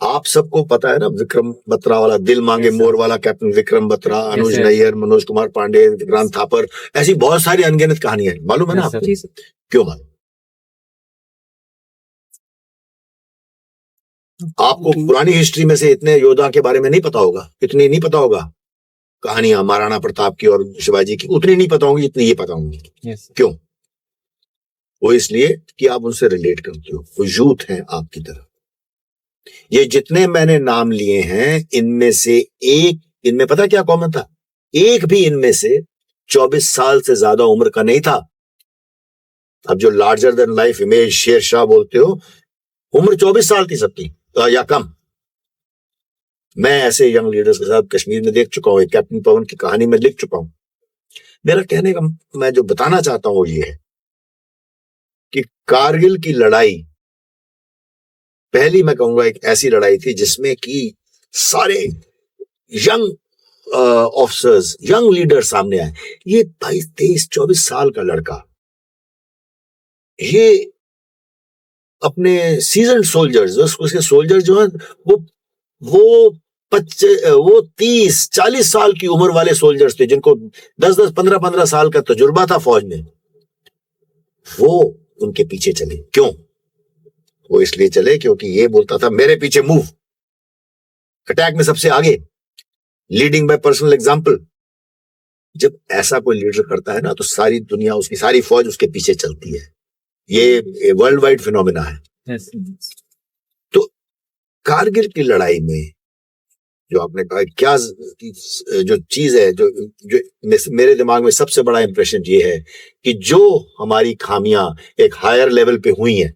Speaker 1: आप सबको पता है ना, विक्रम बत्रा वाला, दिल मांगे मोर वाला कैप्टन विक्रम बत्रा, अनुज नैयर, मनोज कुमार पांडे, विक्रांत थापर, ऐसी बहुत सारी अनगिनत कहानियां हैं। मालूम है ना आपको? क्यों मालूम? आपको पुरानी हिस्ट्री में से इतने योद्धा के बारे में नहीं पता होगा, इतनी नहीं पता होगा कहानियां महाराणा प्रताप की और शिवाजी की, उतनी नहीं पता होंगी जितनी ये पता होंगी। क्यों? वो इसलिए कि आप उनसे रिलेट करते हो, वो यूथ हैं आपकी तरह। ये जितने मैंने नाम लिए हैं, इनमें से एक, इनमें पता क्या कॉमन था? एक भी इनमें से 24 साल से ज्यादा उम्र का नहीं था। अब जो larger than life image Sher Shah बोलते हो, उम्र 24 साल थी सबकी या कम। मैं ऐसे यंग लीडर्स के साथ कश्मीर में देख चुका हूं, कैप्टन पवन की कहानी में लिख चुका हूं। मेरा कहने का, मैं जो बताना चाहता हूं ये है कि कारगिल की लड़ाई पहली, मैं कहूंगा, एक ऐसी लड़ाई थी जिसमें कि सारे यंग ऑफिसर्स, यंग लीडर सामने आए। ये 22, 23, 24 साल का लड़का, ये अपने सीजन सोल्जर्स, उसके सोल्जर जो है वो 30, 40 साल की उम्र वाले सोल्जर्स थे, जिनको 10, 15 साल का तजुर्बा था फौज में। वो उनके पीछे चले। क्यों? वो इसलिए चले क्योंकि ये बोलता था मेरे पीछे मूव, अटैक में सबसे आगे, लीडिंग बाय पर्सनल एग्जांपल। जब ऐसा कोई लीडर करता है ना तो सारी दुनिया, उसकी सारी फौज उसके पीछे चलती है। ये वर्ल्ड वाइड फिनोमिना है।
Speaker 4: Yes.
Speaker 1: तो कारगिल की लड़ाई में जो आपने कहा, क्या जो चीज है जो जो मेरे दिमाग में सबसे बड़ा इंप्रेशन ये है कि जो हमारी खामियां एक हायर लेवल पे हुई हैं,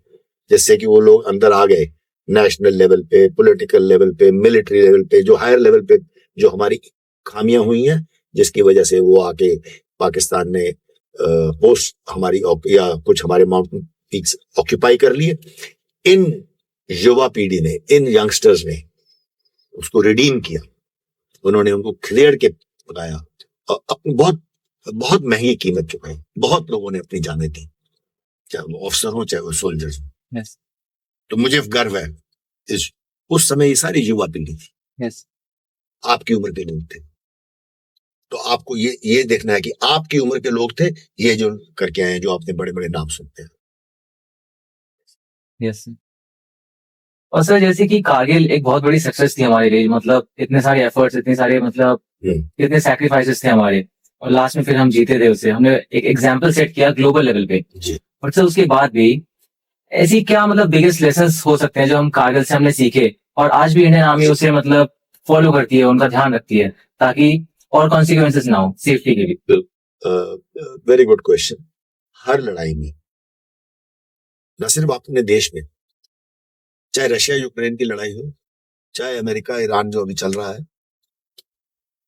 Speaker 1: जैसे कि वो लोग अंदर आ गए नेशनल लेवल पे, पॉलिटिकल लेवल पे, मिलिट्री लेवल पे, जो हायर लेवल पे जो हमारी खामियां हुई हैं, जिसकी वजह से वो आके पाकिस्तान ने पोस्ट हमारी या कुछ हमारे माउंटेन पीक्स ऑक्यूपाई कर लिए, इन युवा पीढ़ी ने, इन यंगस्टर्स ने उसको रिडीम किया। उन्होंने उनको क्लियर के बताया और अपनी बहुत बहुत महंगी कीमत चुकाई। बहुत लोगों ने अपनी जानें दी, चाहे वो ऑफिसर हो चाहे वो सोल्जर्स हो।
Speaker 4: Yes.
Speaker 1: तो मुझे गर्व है उस समय ये सारी युवा पीढ़ी थी,
Speaker 4: Yes.
Speaker 1: आपकी उम्र के लोग थे। तो आपको ये देखना है कि आपकी उम्र के लोग थे ये जो करके आए हैं, जो आपने बड़े बड़े नाम सुनते हैं।
Speaker 4: Yes. और सर जैसे कि कारगिल एक बहुत बड़ी सक्सेस थी हमारे लिए, मतलब इतने सारे एफर्ट्स, इतने सारे मतलब इतने सैक्रिफाइसेस थे हमारे, और लास्ट में फिर हम जीते थे उसे। हमने एक एग्जाम्पल सेट किया ग्लोबल लेवल पे। और सर उसके बाद भी ऐसी क्या मतलब बिगेस्ट लेसन्स हो सकते हैं जो हम कारगिल से हमने सीखे और आज भी इंडियन आर्मी उसे मतलब फॉलो करती है, उनका ध्यान रखती है ताकि और कॉन्सिक्वेंसेस ना हो सेफ्टी के लिए?
Speaker 1: Very good question. हर लड़ाई में, न सिर्फ अपने देश में, चाहे रशिया यूक्रेन की लड़ाई हो, चाहे अमेरिका ईरान जो अभी चल रहा है,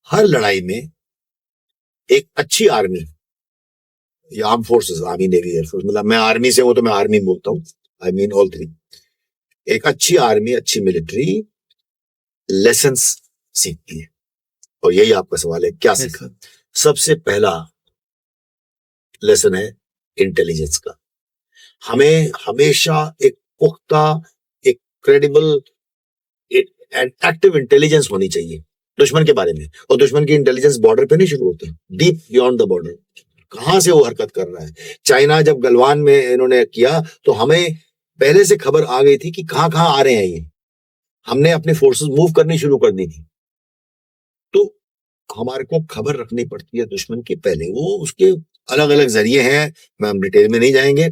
Speaker 1: हर लड़ाई में एक अच्छी आर्मी या arm forces, army, navy, air force, मतलब मैं आर्मी से हूं तो मैं आर्मी बोलता हूं, आई मीन ऑल थ्री। एक अच्छी आर्मी, अच्छी मिलिट्री लेसन्स सीखती है, और यही आपका सवाल है, क्या सीखा? सबसे पहला लेसन है इंटेलिजेंस का। हमें हमेशा एक पुख्ता, एक क्रेडिबल एंड एक्टिव इंटेलिजेंस होनी चाहिए दुश्मन के बारे में। और दुश्मन की इंटेलिजेंस बॉर्डर पे नहीं शुरू होती, डीप बियॉन्ड द बॉर्डर, कहां से वो हरकत कर रहा है। चाइना जब गलवान में इन्होंने किया तो हमें पहले से खबर आ गई थी कि कहां कहां आ रहे हैं ये, हमने अपने फोर्सेस मूव करनी शुरू कर दी थी। तो हमारे को खबर रखनी पड़ती है दुश्मन की पहले। वो उसके अलग अलग जरिए हैं, मैं हम डिटेल में नहीं जाएंगे,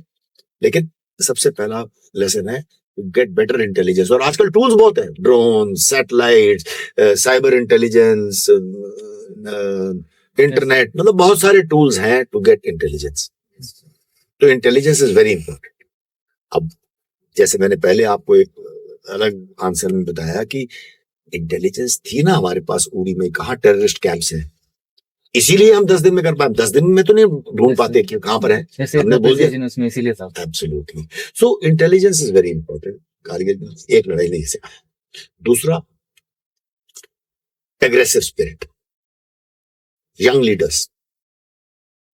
Speaker 1: लेकिन सबसे पहला लेसन है गेट बेटर इंटेलिजेंस। और आजकल टूल्स बहुत हैं, drone, satellite, cyber intelligence, internet, मतलब बहुत सारे टूल्स हैं टू गेट इंटेलिजेंस। तो इंटेलिजेंस इज वेरी इंपॉर्टेंट। अब जैसे मैंने पहले आपको एक अलग आंसर में बताया कि इंटेलिजेंस थी ना हमारे पास उड़ी में, कहाँ टेररिस्ट कैंप्स हैं, इसीलिए हम 10 दिन में कर पाए। 10 दिन में तो नहीं ढूंढ पाते कि कहां पर है, हमने बोल दिया उसमें, इसीलिए था। Absolutely. So intelligence is very important. Kargil में एक लड़ाई नहीं सिखा। दूसरा, एग्रेसिव स्पिरिट। यंग लीडर्स,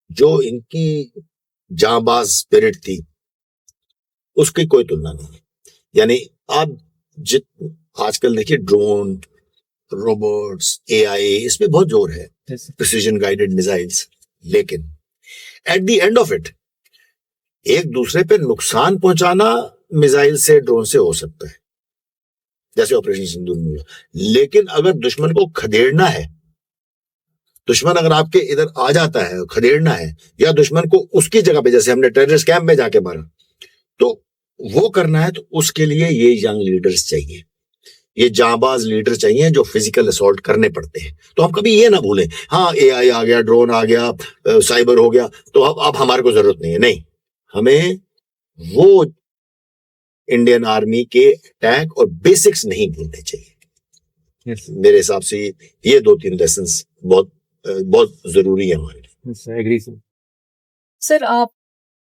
Speaker 1: जो इनकी जांबाज स्पिरिट थी उसकी कोई तुलना नहीं। यानी आप आजकल देखिए ड्रोन, रोबोट्स, एआई, इसमें बहुत जोर है, प्रिसीजन गाइडेड मिसाइल्स, लेकिन at the end of it एक दूसरे पे नुकसान पहुंचाना मिसाइल से, ड्रोन से हो सकता है, जैसे ऑपरेशन सिंदूर में हुआ। लेकिन अगर दुश्मन को खदेड़ना है, दुश्मन अगर आपके इधर आ जाता है, खदेड़ना है, या दुश्मन को उसकी जगह पे, जैसे हमने टेररिस्ट कैंप में जाके मारा, तो वो करना है, तो उसके लिए ये यंग लीडर्स चाहिए, ये जांबाज लीडर चाहिए जो फिजिकल असॉल्ट करने पड़ते हैं। तो हम कभी ये ना भूलें, हाँ एआई आ गया, ड्रोन आ गया, साइबर हो गया, तो अब हमारे को जरूरत नहीं है। नहीं, हमें वो इंडियन आर्मी के अटैक और बेसिक्स नहीं भूलने चाहिए। मेरे हिसाब से ये 2-3 लेसन्स बहुत बहुत जरूरी है हमारे लिए।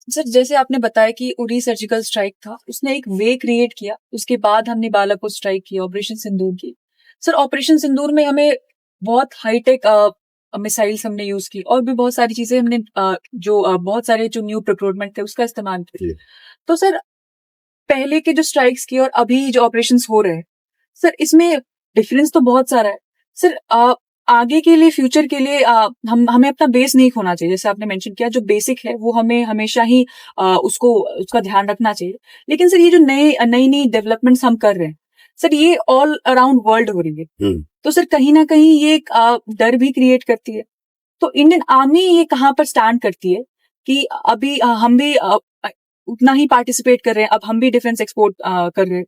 Speaker 3: सर जैसे आपने बताया कि उरी सर्जिकल स्ट्राइक था, उसने एक वे क्रिएट किया, उसके बाद हमने बालाकोट स्ट्राइक किया, ऑपरेशन सिंदूर की। सर ऑपरेशन सिंदूर में हमें बहुत हाईटेक मिसाइल्स हमने यूज की, और भी बहुत सारी चीजें हमने बहुत सारे जो न्यू प्रोक्योरमेंट थे उसका इस्तेमाल किया। तो सर पहले के जो स्ट्राइक्स किए और अभी जो ऑपरेशंस हो रहे हैं, सर इसमें डिफरेंस तो बहुत सारा है। सर आगे के लिए, फ्यूचर के लिए हमें अपना बेस नहीं खोना चाहिए। जैसे आपने मेंशन किया, जो बेसिक है वो हमें हमेशा ही उसका ध्यान रखना चाहिए। लेकिन सर, ये जो नई डेवलपमेंट्स हम कर रहे हैं सर, ये ऑल अराउंड वर्ल्ड हो रही है। तो सर कहीं ना कहीं ये एक डर भी क्रिएट करती है। तो इंडियन आर्मी ये कहाँ पर स्टैंड करती है कि अभी हम भी उतना ही पार्टिसिपेट कर रहे हैं, अब हम भी डिफेंस एक्सपोर्ट कर रहे हैं।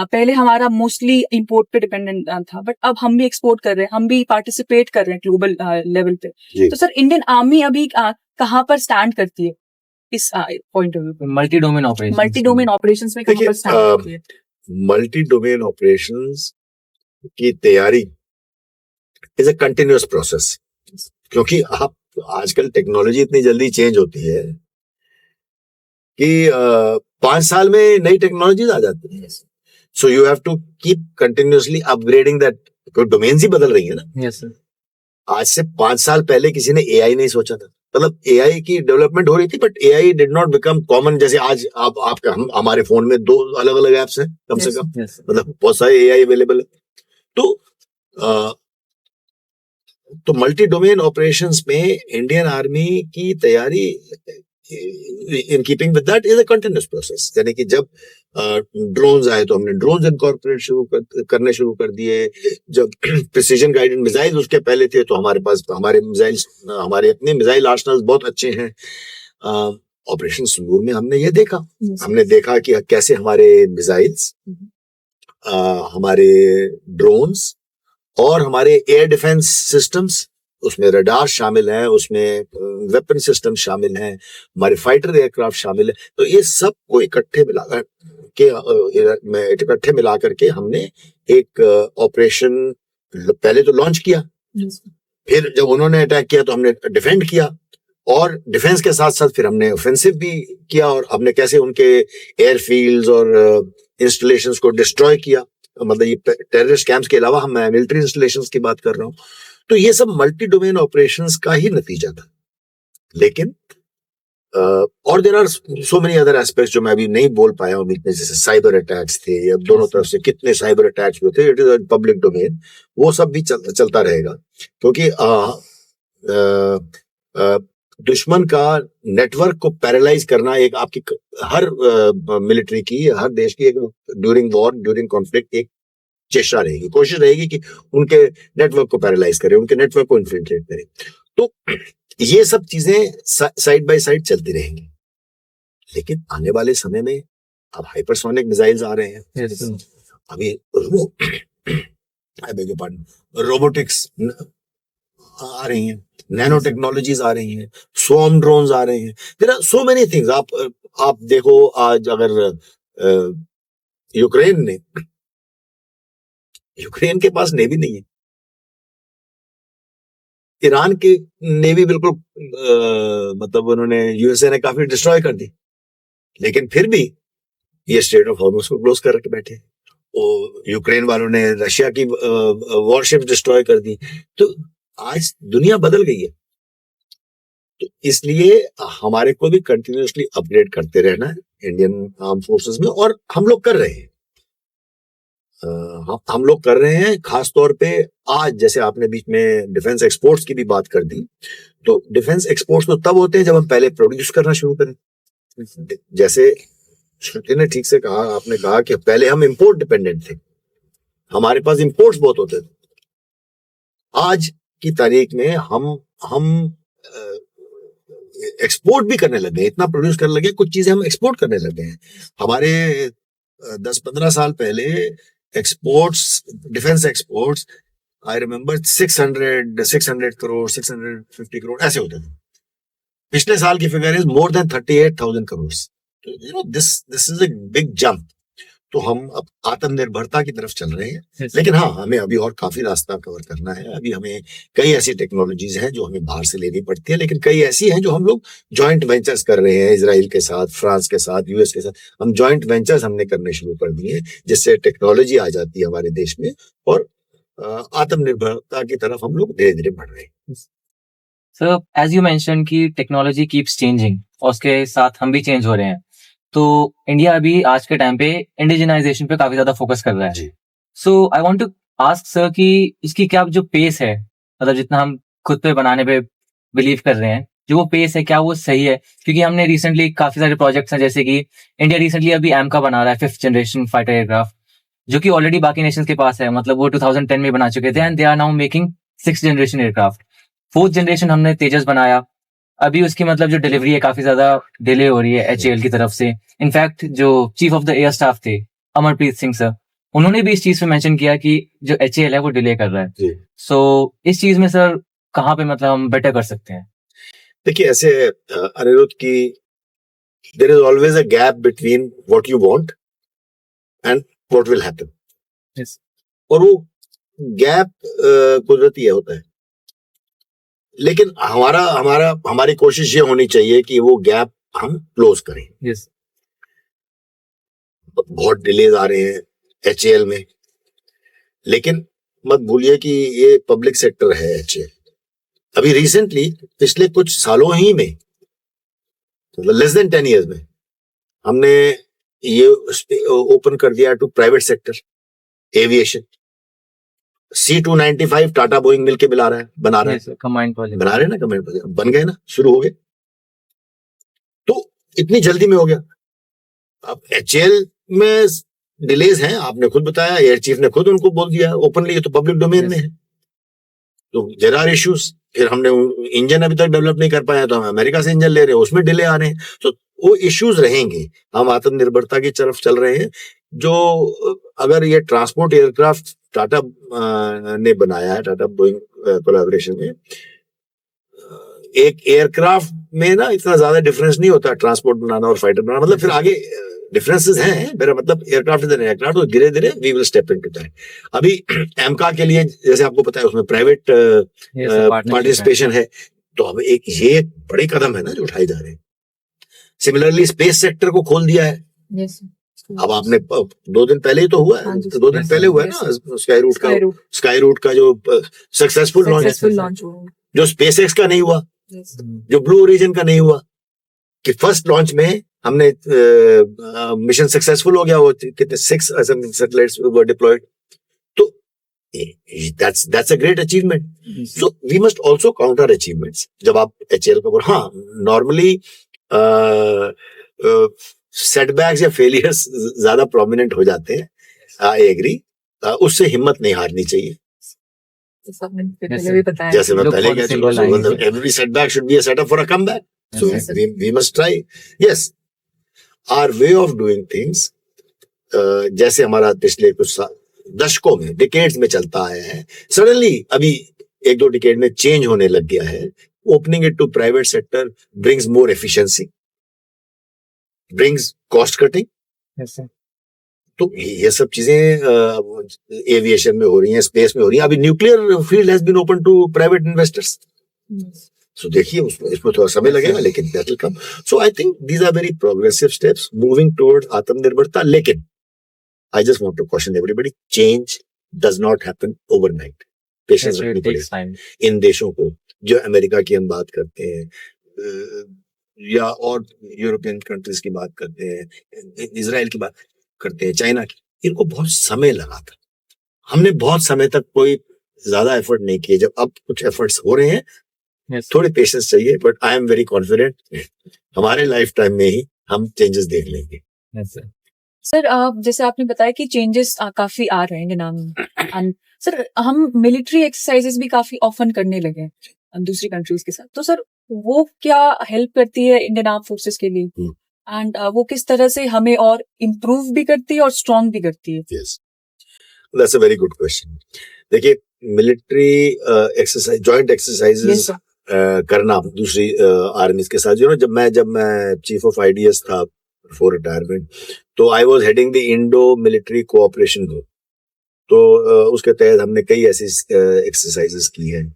Speaker 3: पहले हमारा मोस्टली इंपोर्ट पे डिपेंडेंट था, बट अब हम भी एक्सपोर्ट कर रहे हैं, हम भी पार्टिसिपेट कर रहे हैं ग्लोबल लेवल पे। तो सर इंडियन आर्मी अभी कहाँ पर स्टैंड करती है इस पॉइंट ऑफ व्यू पे?
Speaker 4: मल्टी डोमेन ऑपरेशन
Speaker 3: ऑपरेशंस में कहाँ पर स्टैंड करती है?
Speaker 1: मल्टी डोमेन ऑपरेशंस की तैयारी इज अ कंटिन्यूअस प्रोसेस, क्योंकि आप आजकल टेक्नोलॉजी इतनी जल्दी चेंज होती है कि 5 साल में नई टेक्नोलॉजीज आ जाती है। So you have to keep continuously upgrading that, क्योंकि डोमेन्स ही बदल रही है ना।
Speaker 4: Yes sir.
Speaker 1: आज से 5 साल पहले किसी ने एआई नहीं सोचा था। मतलब एआई की डेवलपमेंट हो रही थी, but AI did not become common. जैसे आज आपका हमारे फोन में 2 अलग अलग एप्स हैं कम से कम, मतलब बहुत सारे एआई अवेलेबल है। तो मल्टी डोमेन ऑपरेशंस में इंडियन आर्मी की तैयारी in keeping with that is a continuous process. यानी कि जब ड्रोन्स आए तो हमने ड्रोन्स इनकॉर्पोरेट करने शुरू कर दिए। जब प्रिसीजन गाइडेड मिसाइल उसके पहले थे, तो हमारे पास हमारे अपने मिसाइल आर्सनल्स बहुत अच्छे हैं। ऑपरेशन सिंदूर में हमने ये देखा, हमने देखा कि कैसे हमारे मिसाइल्स, हमारे ड्रोन्स और हमारे एयर डिफेंस सिस्टम्स, उसमें रडार शामिल हैं, उसमें वेपन सिस्टम शामिल हैं, हमारे फाइटर एयरक्राफ्ट शामिल है। तो ये सब को इकट्ठे मिला करके हमने एक ऑपरेशन पहले तो लॉन्च किया, फिर जब उन्होंने अटैक किया तो हमने डिफेंड किया, और डिफेंस के साथ साथ फिर हमने ऑफेंसिव भी किया, और हमने कैसे उनके एयरफील्ड्स और इंस्टॉलेशंस को डिस्ट्रॉय किया। मतलब ये टेररिस्ट कैंप्स के अलावा हम मिलिट्री इंस्टॉलेशंस की बात कर रहा हूँ। तो ये सब मल्टी डोमेन ऑपरेशंस का ही नतीजा था। लेकिन और there are so many other aspects जो मैं अभी नहीं बोल पाया हूँ, जैसे साइबर अटैक्स थे, या दोनों तरफ से कितने साइबर अटैक्स हुए थे, इट इज पब्लिक डोमेन। वो सब भी चलता रहेगा, क्योंकि दुश्मन का नेटवर्क को पैरालाइज करना एक आपकी हर मिलिट्री की, हर देश की एक ड्यूरिंग वॉर, ड्यूरिंग कॉन्फ्लिक्ट एक चेष्टा रहेगी, कोशिश रहेगी कि उनके नेटवर्क को पैरालाइज करे, उनके नेटवर्क को इन्फिल्ट्रेट करे। तो ये सब चीजें साइड बाय साइड चलती रहेंगी। लेकिन आने वाले समय में अब हाइपरसोनिक मिसाइल्स आ रहे हैं। अभी रोबोटिक्स आ रही हैं, नैनो टेक्नोलॉजीज आ रही हैं, स्वॉर्म ड्रोन्स आ रहे हैं। There are so many things. आप देखो, आज अगर यूक्रेन के पास नेवी नहीं है, ईरान की नेवी बिल्कुल मतलब उन्होंने, यूएसए ने काफी डिस्ट्रॉय कर दी, लेकिन फिर भी ये स्ट्रेट ऑफ हॉर्मुज को क्लोज करके बैठे। और यूक्रेन वालों ने रशिया की वॉरशिप डिस्ट्रॉय कर दी। तो आज दुनिया बदल गई है, तो इसलिए हमारे को भी कंटिन्यूअसली अपग्रेड करते रहना है इंडियन आर्म फोर्सेस में, और हम लोग कर रहे हैं। हम लोग कर रहे हैं। खास तौर पे आज, जैसे आपने बीच में डिफेंस एक्सपोर्ट्स की भी बात कर दी, तो डिफेंस एक्सपोर्ट्स तो तब होते हैं जब हम पहले प्रोड्यूस करना शुरू करें। जैसे श्रुति ने ठीक से कहा, आपने कहा कि पहले हम इंपोर्ट डिपेंडेंट थे, हमारे पास इंपोर्ट्स बहुत होते थे। आज की तारीख में हम एक्सपोर्ट भी करने लगे, इतना प्रोड्यूस करने लगे, कुछ चीजें हम एक्सपोर्ट करने लगे हैं। हमारे 10-15 साल पहले exports, defence exports, I remember 600 crore, 650 crore ऐसे होते थे। पिछले साल की figure is more than 38,000 crore. तो this is a big jump. तो हम अब आत्मनिर्भरता की तरफ चल रहे हैं। लेकिन हाँ, हमें अभी और काफी रास्ता कवर करना है। अभी हमें कई ऐसी टेक्नोलॉजीज हैं जो हमें बाहर से लेनी पड़ती है, लेकिन कई ऐसी हैं जो हम लोग जॉइंट वेंचर्स कर रहे हैं, इजराइल के साथ, फ्रांस के साथ, यूएस के साथ। हम जॉइंट वेंचर्स हमने करने शुरू कर दिए, जिससे टेक्नोलॉजी आ जाती है हमारे देश में, और आत्मनिर्भरता की तरफ हम लोग धीरे धीरे बढ़ रहे हैं।
Speaker 4: सर, एज यू मेंशन कि टेक्नोलॉजी कीप्स चेंजिंग, और उसके साथ हम भी चेंज हो रहे हैं, तो इंडिया अभी आज के टाइम पे इंडिजिनाइजेशन पे काफी ज्यादा फोकस कर रहा है। So I want to ask sir कि इसकी क्या जो पेस है, मतलब जितना हम खुद पे बनाने पे बिलीव कर रहे हैं, जो वो पेस है क्या वो सही है? क्योंकि हमने रिसेंटली काफी सारे प्रोजेक्ट्स हैं, जैसे कि इंडिया रिसेंटली अभी एमका बना रहा है 5th जनरेशन फाइटर एयरक्राफ्ट, जो कि ऑलरेडी बाकी नेशंस के पास है, मतलब वो 2010 में बना चुके थे, and they are now making 6th generation aircraft. 4th generation हमने तेजस बनाया, अभी उसकी मतलब जो डिलीवरी है काफी ज्यादा डिले हो रही है HAL की तरफ से। इनफैक्ट जो chief of the air staff थे अमरप्रीत सिंह सर, उन्होंने भी इस चीज पे मेंशन किया कि जो HAL है वो डिले कर रहा है। सो इस चीज में सर कहाँ पे मतलब हम बेटर कर सकते हैं?
Speaker 1: देखिए ऐसे अनिरुद्ध की there is always a gap between what you want and what will happen.
Speaker 4: Yes.
Speaker 1: और वो गैप कुदरती होता है, लेकिन हमारी कोशिश ये होनी चाहिए कि वो गैप हम क्लोज करें।
Speaker 4: Yes.
Speaker 1: बहुत डिलेज आ रहे हैं HAL में, लेकिन मत भूलिए कि ये पब्लिक सेक्टर है HAL। अभी रिसेंटली पिछले कुछ सालों ही में, लेस देन 10 years में, हमने ये ओपन कर दिया to private sector aviation. C295 Tata Boeing मिलके बना रहा है, बना रहे हैं ना, कमांड बन गए ना, शुरू हो गए। तो इतनी जल्दी में हो गया। अब HAL में डिलेज हैं, आपने खुद बताया, एयर चीफ ने खुद उनको बोल दिया ओपनली, ये तो पब्लिक डोमेन में है। तो देयर आर इश्यूज। फिर हमने इंजन अभी तक डेवलप नहीं कर पाया, तो हम अमेरिका से इंजन ले रहे हैं, उसमें डिले आ रहे हैं। तो वो इश्यूज रहेंगे। हम आत्मनिर्भरता की तरफ चल रहे हैं। जो अगर ये ट्रांसपोर्ट एयरक्राफ्ट टाटा ने बनाया है, टाटा बोइंग कोलैबोरेशन में, एक एयरक्राफ्ट में ना इतना ज्यादा डिफरेंस नहीं होता ट्रांसपोर्ट बनाना और फाइटर बनाना। मतलब फिर आगे डिफरेंसेस हैं, मेरा मतलब एयरक्राफ्ट इज एन एयरक्राफ्ट, तो धीरे धीरे we will step into that. अभी एमका के लिए जैसे आपको पता है उसमें प्राइवेट पार्टिसिपेशन है, तो अब ये बड़े कदम है ना जो उठाए जा रहे हैं। सिमिलरली स्पेस सेक्टर को खोल दिया है। अब आपने 2 दिन पहले ही तो हुआ है, 2 दिन पहले हुआ है ना स्काई रूट का जो सक्सेसफुल लॉन्च, जो स्पेसएक्स का नहीं हुआ, जो ब्लू ओरिजिन का नहीं हुआ, कि फर्स्ट लॉन्च में हमने मिशन सक्सेसफुल हो गया, वो कितने 6 सैटेलाइट्स वर डिप्लॉयड। तो that's a great achievement. So we must also counter achievements. जब आप HAL को, हाँ नॉर्मली सेटबैक्स या फेलियर्स ज्यादा प्रोमिनेंट हो जाते हैं, आई एग्री। उससे हिम्मत नहीं हारनी चाहिए। जैसे मैं पहले कह चुका हूं, every setback should be a setup for a comeback. So we must try. Yes, our way of doing things, जैसे हमारा पिछले कुछ दशकों में, डिकेड्स में चलता आया है, सडनली अभी 1-2 डिकेड में चेंज होने लग गया है। Opening it to private sector brings more efficiency, brings cost cutting.
Speaker 4: Yes, sir.
Speaker 1: तो ये सब चीजें एविएशन में हो रही हैं, स्पेस में हो रही हैं। अभी nuclear field has been open to private investors. So देखिए इसमें थोड़ा समय लगेगा, लेकिन that will come. So I think these are very progressive steps moving toward आत्मनिर्भरता। लेकिन I just want to question everybody, change does not happen overnight. Patience रखनी पड़ेगी इन देशों को, जो अमेरिका की हम बात करते हैं या और यूरोपियन कंट्रीज की बात करते हैं, इजराइल की बात करते हैं, चाइना की, इनको बहुत समय लगा था। हमने बहुत समय तक कोई ज्यादा एफर्ट नहीं किए। जब अब कुछ एफर्ट्स हो रहे हैं, थोड़ी पेशेंस चाहिए, but I am very confident हमारे लाइफ टाइम में ही हम चेंजेस देख लेंगे।
Speaker 3: सर जैसे आपने बताया कि चेंजेस काफी आ रहे हैं नाम। सर हम मिलिट्री एक्सरसाइजेस भी काफी ऑफन करने लगे हैं दूसरी कंट्रीज के साथ, तो सर वो क्या हेल्प करती है इंडियन आर्म फोर्सेस के लिए, एंड वो किस तरह से हमें और इम्प्रूव भी करती है और स्ट्रॉन्ग भी करती है?
Speaker 1: Yes, that's a very good question. देखिए मिलिट्री एक्सरसाइज, जॉइंट एक्सरसाइजेस करना दूसरी आर्मीज के साथ, जब मैं चीफ ऑफ IDS था फॉर रिटायरमेंट, तो I was heading the Indo military cooperation group. तो उसके तहत हमने कई ऐसी एक्सरसाइजेस की हैं।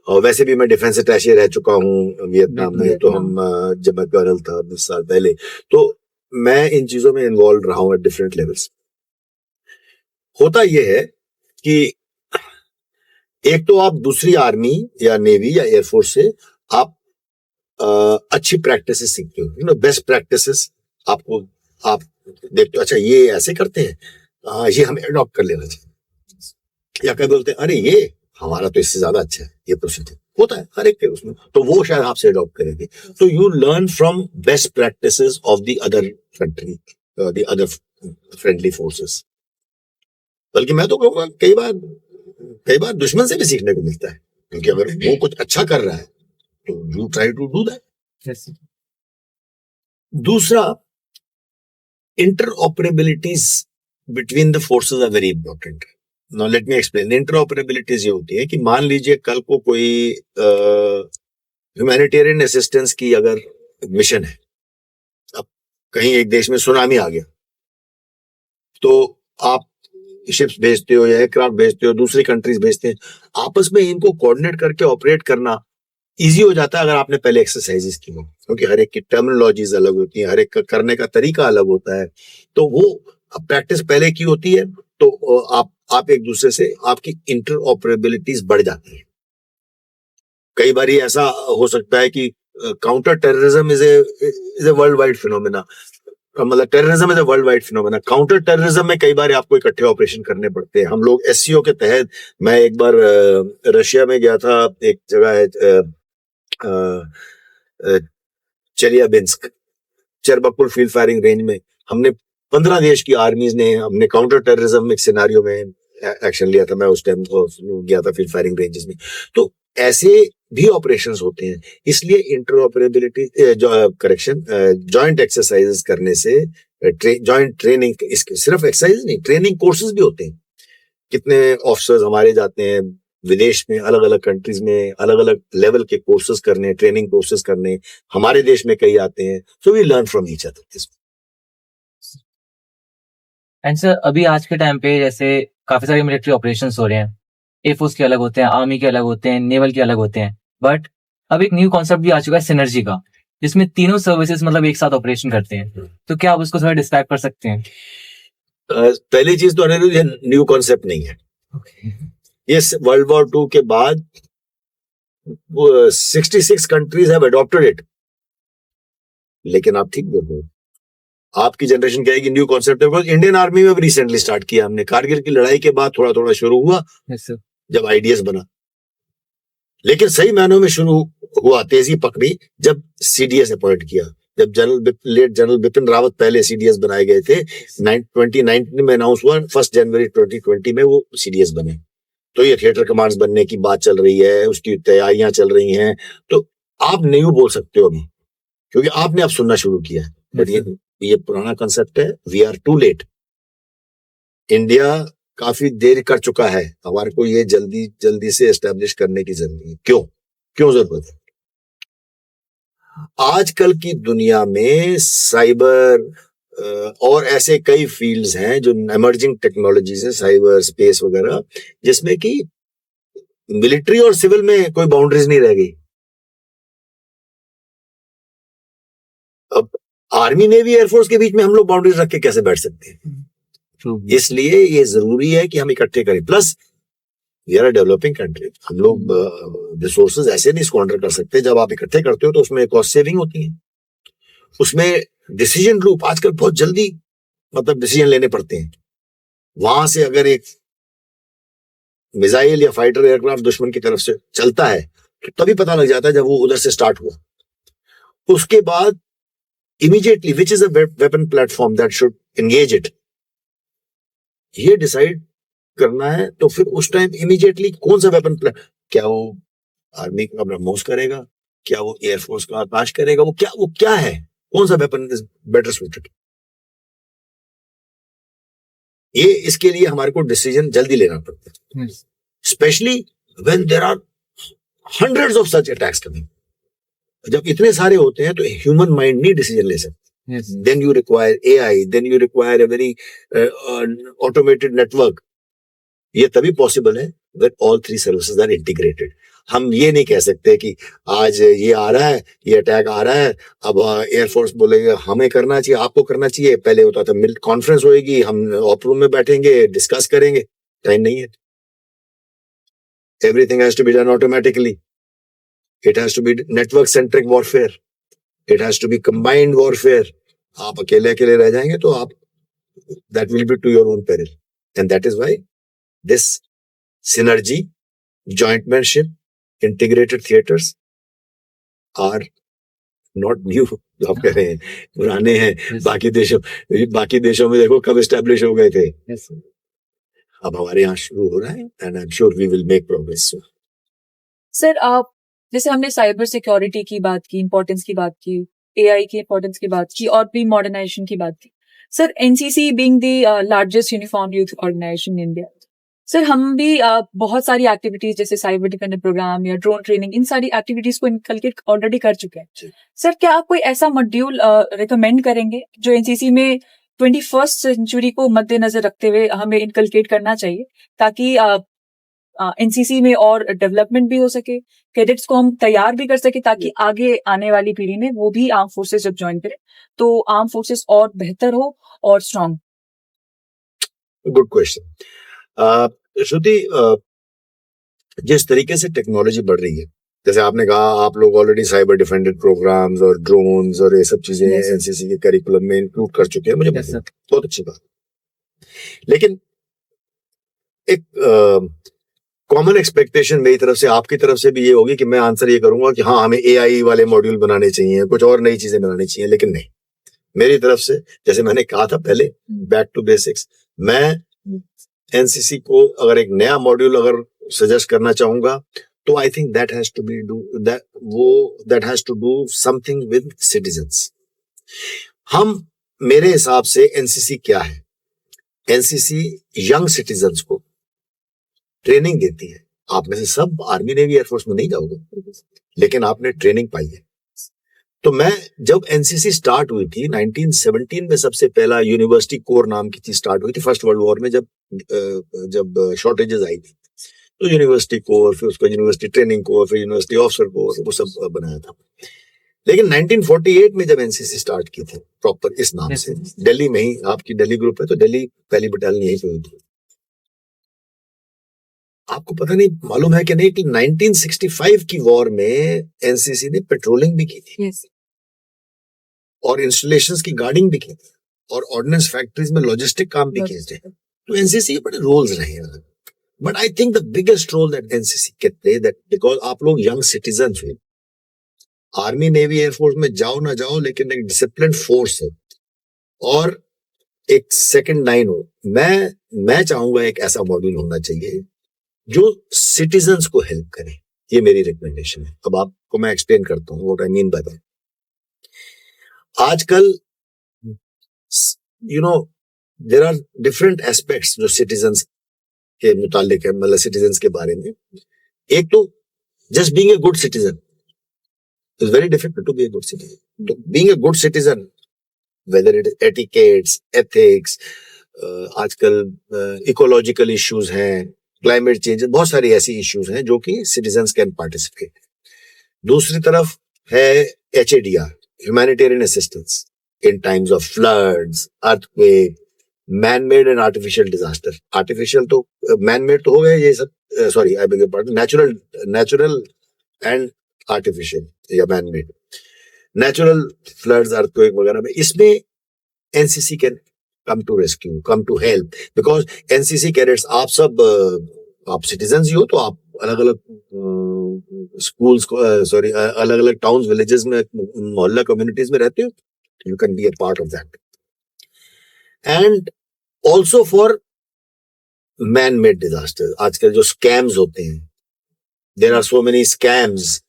Speaker 1: और वैसे भी मैं डिफेंस अटैचे रह चुका हूँ वियतनाम में। तो हम जब मैं कर्नल था 20 साल पहले, तो मैं इन चीजों में इन्वॉल्व रहा हूँ एट डिफरेंट लेवल्स। होता यह है कि एक तो आप दूसरी आर्मी या नेवी या एयरफोर्स से आप अच्छी प्रैक्टिसेस सीखते हो, बेस्ट प्रैक्टिसेस आप देखते हो, अच्छा ये ऐसे करते हैं, ये हमें अडॉप्ट कर लेना चाहिए। या कभी बोलते हैं अरे ये हमारा तो इससे ज्यादा अच्छा है, ये प्रोसीजर होता है हर एक के उसमें, तो वो शायद आपसे अडॉप्ट करेंगे। तो you learn from best practices of the other country, the other friendly forces. बल्कि मैं तो कहूँगा कई बार दुश्मन से भी सीखने को मिलता है, क्योंकि अगर वो कुछ अच्छा कर रहा है तो you try to do that. दूसरा, interoperabilities between the forces are very important. Now let me explain. Interoperabilities ये होती है कि मान लीजिए कल को कोई ह्यूमैनिटेरियन असिस्टेंस की अगर मिशन है, अब कहीं एक देश में सुनामी आ गया, तो आप शिप्स भेजते हो या एयरक्राफ्ट भेजते हो, दूसरी कंट्रीज भेजते हैं, आपस में इनको कोऑर्डिनेट करके ऑपरेट करना इजी हो जाता है अगर आपने पहले एक्सरसाइजेस की हो, क्योंकि हर एक की टर्मिनोलॉजीज अलग होती हैं, हर एक का करने का तरीका अलग होता है, तो वो प्रैक्टिस पहले की होती है, तो आप एक दूसरे से आपकी इंटरऑपरेबिलिटीज बढ़ जाती है। कई बार ऐसा हो सकता है कि counter terrorism is a world wide phenomena, मतलब terrorism is a world wide phenomena. Counter terrorism में कई बार आपको इकट्ठे ऑपरेशन करने पड़ते हैं। हम लोग एससीओ के तहत, मैं एक बार रशिया में गया था, एक जगह है चेलियाबिंस्क, चेरबकुल फील्ड फायरिंग रेंज में, हमने 15 देश की आर्मीज ने हमने काउंटर टेररिज्म एक सिनेरियो में एक्शन लिया था। मैं उस टाइम गया था फील्ड फायरिंग रेंजेस में। तो ऐसे भी ऑपरेशंस होते हैं, इसलिए इंटरऑपरेबिलिटी करेक्शन जॉइंट एक्सरसाइजेस करने से, जॉइंट ट्रेनिंग, सिर्फ एक्सरसाइज नहीं, ट्रेनिंग कोर्सेज भी होते हैं। कितने ऑफिसर्स हमारे जाते हैं विदेश में, अलग अलग कंट्रीज में, अलग अलग लेवल के कोर्सेज करने, ट्रेनिंग कोर्सेज करने, हमारे देश में कई आते हैं। So we learn from each other.
Speaker 4: And sir, अभी आज के टाइम पे जैसे काफी सारे मिलिट्री ऑपरेशंस हो रहे हैं, एयरफोर्स के अलग होते हैं, आर्मी के अलग होते हैं, नेवल के अलग होते हैं, बट अब एक न्यू कॉन्सेप्ट भी आ चुका है सिनर्जी का, जिसमें तीनों सर्विसेज मतलब एक साथ ऑपरेशन करते हैं। तो क्या आप उसको थोड़ा डिस्क्राइब कर सकते हैं?
Speaker 1: पहली चीज तो ये न्यू कॉन्सेप्ट नहीं है। ये वर्ल्ड वॉर 2 के बाद 66 कंट्रीज हैव अडॉप्टेड इट। लेकिन आप ठीक बोल रहे हो, आपकी जनरेशन कहेगी न्यू कॉन्सेप्ट है, बिकॉज इंडियन आर्मी में रिसेंटली स्टार्ट किया हमने। कारगिल की लड़ाई के बाद थोड़ा थोड़ा शुरू हुआ, जब आईडीएस बना, लेकिन सही मायनों में शुरू हुआ, तेजी पकड़ी जब सीडीएस अपॉइंट किया, जब लेट जनरल बिपिन रावत पहले सीडीएस बनाए गए थे। 2019 में अनाउंस हुआ, 1 जनवरी 2020 में वो सीडीएस बने। तो ये थिएटर कमांड्स बनने की बात चल रही है, उसकी तैयारियां चल रही हैं। तो आप नहीं बोल सकते हो अभी, क्योंकि आपने अब सुनना शुरू किया है, बट ये पुराना कंसेप्ट है। We are too late. India काफी देर कर चुका है, हमारे को ये जल्दी से एस्टेब्लिश करने की जरूरत है। क्यों जरूरत है? आजकल की दुनिया में साइबर और ऐसे कई फील्ड्स हैं जो इमर्जिंग टेक्नोलॉजीज है, साइबर स्पेस वगैरह, जिसमें कि मिलिट्री और सिविल में कोई बाउंड्रीज नहीं रह गई। अब आर्मी नेवी एयरफोर्स के बीच में हम लोग बाउंड्रीज रख के कैसे बैठ सकते हैं? इसलिए ये जरूरी है कि हम इकट्ठे करें। Plus we are a developing country, हम लोग रिसोर्सेज ऐसे नहीं स्क्वांडर कर सकते। जब आप इकट्ठे करते हो तो उसमें कॉस्ट सेविंग होती है, उसमें डिसीजन लूप, आजकल बहुत जल्दी मतलब डिसीजन लेने पड़ते हैं। वहां से अगर एक मिसाइल या फाइटर एयरक्राफ्ट दुश्मन की तरफ से चलता है तो तभी पता लग जाता है जब वो उधर से स्टार्ट हुआ। उसके बाद immediately which is a weapon platform that should engage it, ये डिसाइड करना है। तो फिर उस टाइम इमीडिएटली कौन सा वेपन, क्या वो आर्मी का ब्रह्मोस करेगा, क्या वो एयरफोर्स का आकाश करेगा, वो क्या है, कौन सा वेपन इज बेटर सूटेड। ये इसके लिए हमारे को डिसीजन जल्दी लेना पड़ता है, specially when there are hundreds of such attacks coming. जब इतने सारे होते हैं तो ह्यूमन माइंड नहीं डिसीजन ले सकता। Then you require AI, then you require a very automated network. ये तभी पॉसिबल है when all three services are integrated. हम ये नहीं कह सकते कि आज ये आ रहा है, ये अटैक आ रहा है, अब एयरफोर्स बोलेगा हमें करना चाहिए, आपको करना चाहिए। पहले होता था मिल कॉन्फ्रेंस होएगी, हम ऑप रूम में बैठेंगे, डिस्कस करेंगे। टाइम नहीं है। Everything has to be done automatically. It has to be network centric warfare. It has to be combined warfare. आप अकेले रह जाएंगे तो आप that will be to your own peril. And that is why this synergy jointmanship, integrated theaters are not new. जो आप कह रहे हैं पुराने हैं.
Speaker 4: Yes.
Speaker 1: बाकी देशों में देखो कब एस्टेब्लिश हो गए थे.
Speaker 4: Yes, sir.
Speaker 1: अब हमारे यहाँ शुरू हो रहा है and I am sure we will make progress.
Speaker 3: Sir आप जैसे हमने साइबर सिक्योरिटी की बात की, इंपॉर्टेंस की बात की, एआई की इंपॉर्टेंस की बात की और भी मॉडर्नाइजेशन की बात की. Sir NCC being the largest uniform youth organisation in India, sir हम भी बहुत सारी एक्टिविटीज जैसे साइबर डिफेंस प्रोग्राम या ड्रोन ट्रेनिंग, इन सारी एक्टिविटीज को इनकलकेट ऑलरेडी कर चुके हैं. सर क्या आप कोई ऐसा मॉड्यूल रिकमेंड करेंगे जो एनसीसी में 21st सेंचुरी को मद्देनजर रखते हुए हमें इनकलकेट करना चाहिए, ताकि एनसीसी में और डेवलपमेंट भी हो सके, कैडेट्स को हम तैयार भी कर सके, ताकि आगे आने वाली पीढ़ी में वो भी आर्म फोर्सेस जब ज्वाइन करे तो आर्म फोर्सेस और बेहतर हो और स्ट्रांग.
Speaker 1: Good question. श्रुति, जिस तरीके से टेक्नोलॉजी बढ़ रही है, जैसे आपने कहा आप लोग ऑलरेडी साइबर डिफेंडेड प्रोग्राम्स और ड्रोन्स और ये सब चीजें एनसीसी के करिकुलम में इंक्लूड कर चुके हैं, मुझे बहुत अच्छी बात. लेकिन एक कॉमन एक्सपेक्टेशन मेरी तरफ से आपकी तरफ से भी ये होगी कि मैं आंसर ये करूंगा कि हाँ हमें एआई वाले मॉड्यूल बनाने चाहिए, कुछ और नई चीजें बनानी चाहिए. लेकिन नहीं, मेरी तरफ से जैसे मैंने कहा था पहले, बैक टू बेसिक्स. मैं एनसीसी को अगर एक नया मॉड्यूल अगर सजेस्ट करना चाहूंगा तो I think that has to do something with citizens. मेरे हिसाब से एनसीसी क्या है? एनसीसी यंग सिटीजन्स को ट्रेनिंग देती है. आप में से सब आर्मी नेवी एयरफोर्स में नहीं जाओगे, लेकिन आपने ट्रेनिंग पाई है. तो मैं जब एनसीसी स्टार्ट हुई थी 1917 में, सबसे पहला यूनिवर्सिटी कोर नाम की चीज स्टार्ट हुई थी फर्स्ट वर्ल्ड वॉर में, जब शॉर्टेजेस आई थी. तो यूनिवर्सिटी कोर, फिर उसका यूनिवर्सिटी ट्रेनिंग कोर, फिर यूनिवर्सिटी ऑफिसर कोर, वो सब बनाया था. लेकिन 1948 में जब एनसीसी स्टार्ट की थी प्रॉपर इस नाम से, दिल्ली में ही, आपकी दिल्ली ग्रुप है तो दिल्ली पहली बटालियन यहीं पे हुई थी. आपको पता नहीं, मालूम है कि नहीं कि 1965 की वॉर में एनसीसी ने पेट्रोलिंग भी की थी.
Speaker 3: yes.
Speaker 1: और इंस्टॉलेशंस की गार्डिंग भी की थी और ऑर्डिनेंस फैक्ट्रीज में लॉजिस्टिक काम भी किए थे. तो एनसीसी के बड़े रोल्स रहे हैं. But I think the biggest role that NCC can play, that because आप लोग यंग सिटीजन हो, आर्मी नेवी एयरफोर्स में जाओ ना जाओ, लेकिन एक डिसिप्लिन फोर्स है और एक सेकंड लाइन हो. मैं चाहूंगा एक ऐसा मॉड्यूल होना चाहिए जो सिटीजन्स को हेल्प करे. ये मेरी रिकमेंडेशन है. अब आपको मैं एक्सप्लेन करता हूँ what I mean by that. आजकल देयर आर डिफरेंट एस्पेक्ट्स जो सिटीजन्स के मुतालिक है, मतलब सिटीजन्स के बारे में. एक तो just being a good citizen is very difficult to be a good citizen. तो being a good citizen, whether it is etiquettes, ethics, आजकल इकोलॉजिकल इश्यूज हैं, क्लाइमेट चेंज, बहुत सारी ऐसी इश्यूज हैं जो कि सिटीजन्स कैन पार्टिसिपेट. दूसरी तरफ है HADR, humanitarian assistance in times of floods, earthquake, man made and artificial disaster. Artificial तो मैन मेड तो हो गए ये सब, sorry I beg your pardon, natural and artificial या man made. Natural floods, earthquake वगैरह में, इसमें NCC can come to rescue, come to help, because NCC cadets आप सिटीजन्स ही हो, तो आप अलग अलग स्कूल्स को, सॉरी अलग अलग टाउन्स, विलेजेस में, मोहल्ला कम्युनिटीज में रहते हो. You can be a part of that. And also for man made disaster. आजकल जो स्कैम्स होते हैं, there are so many scams.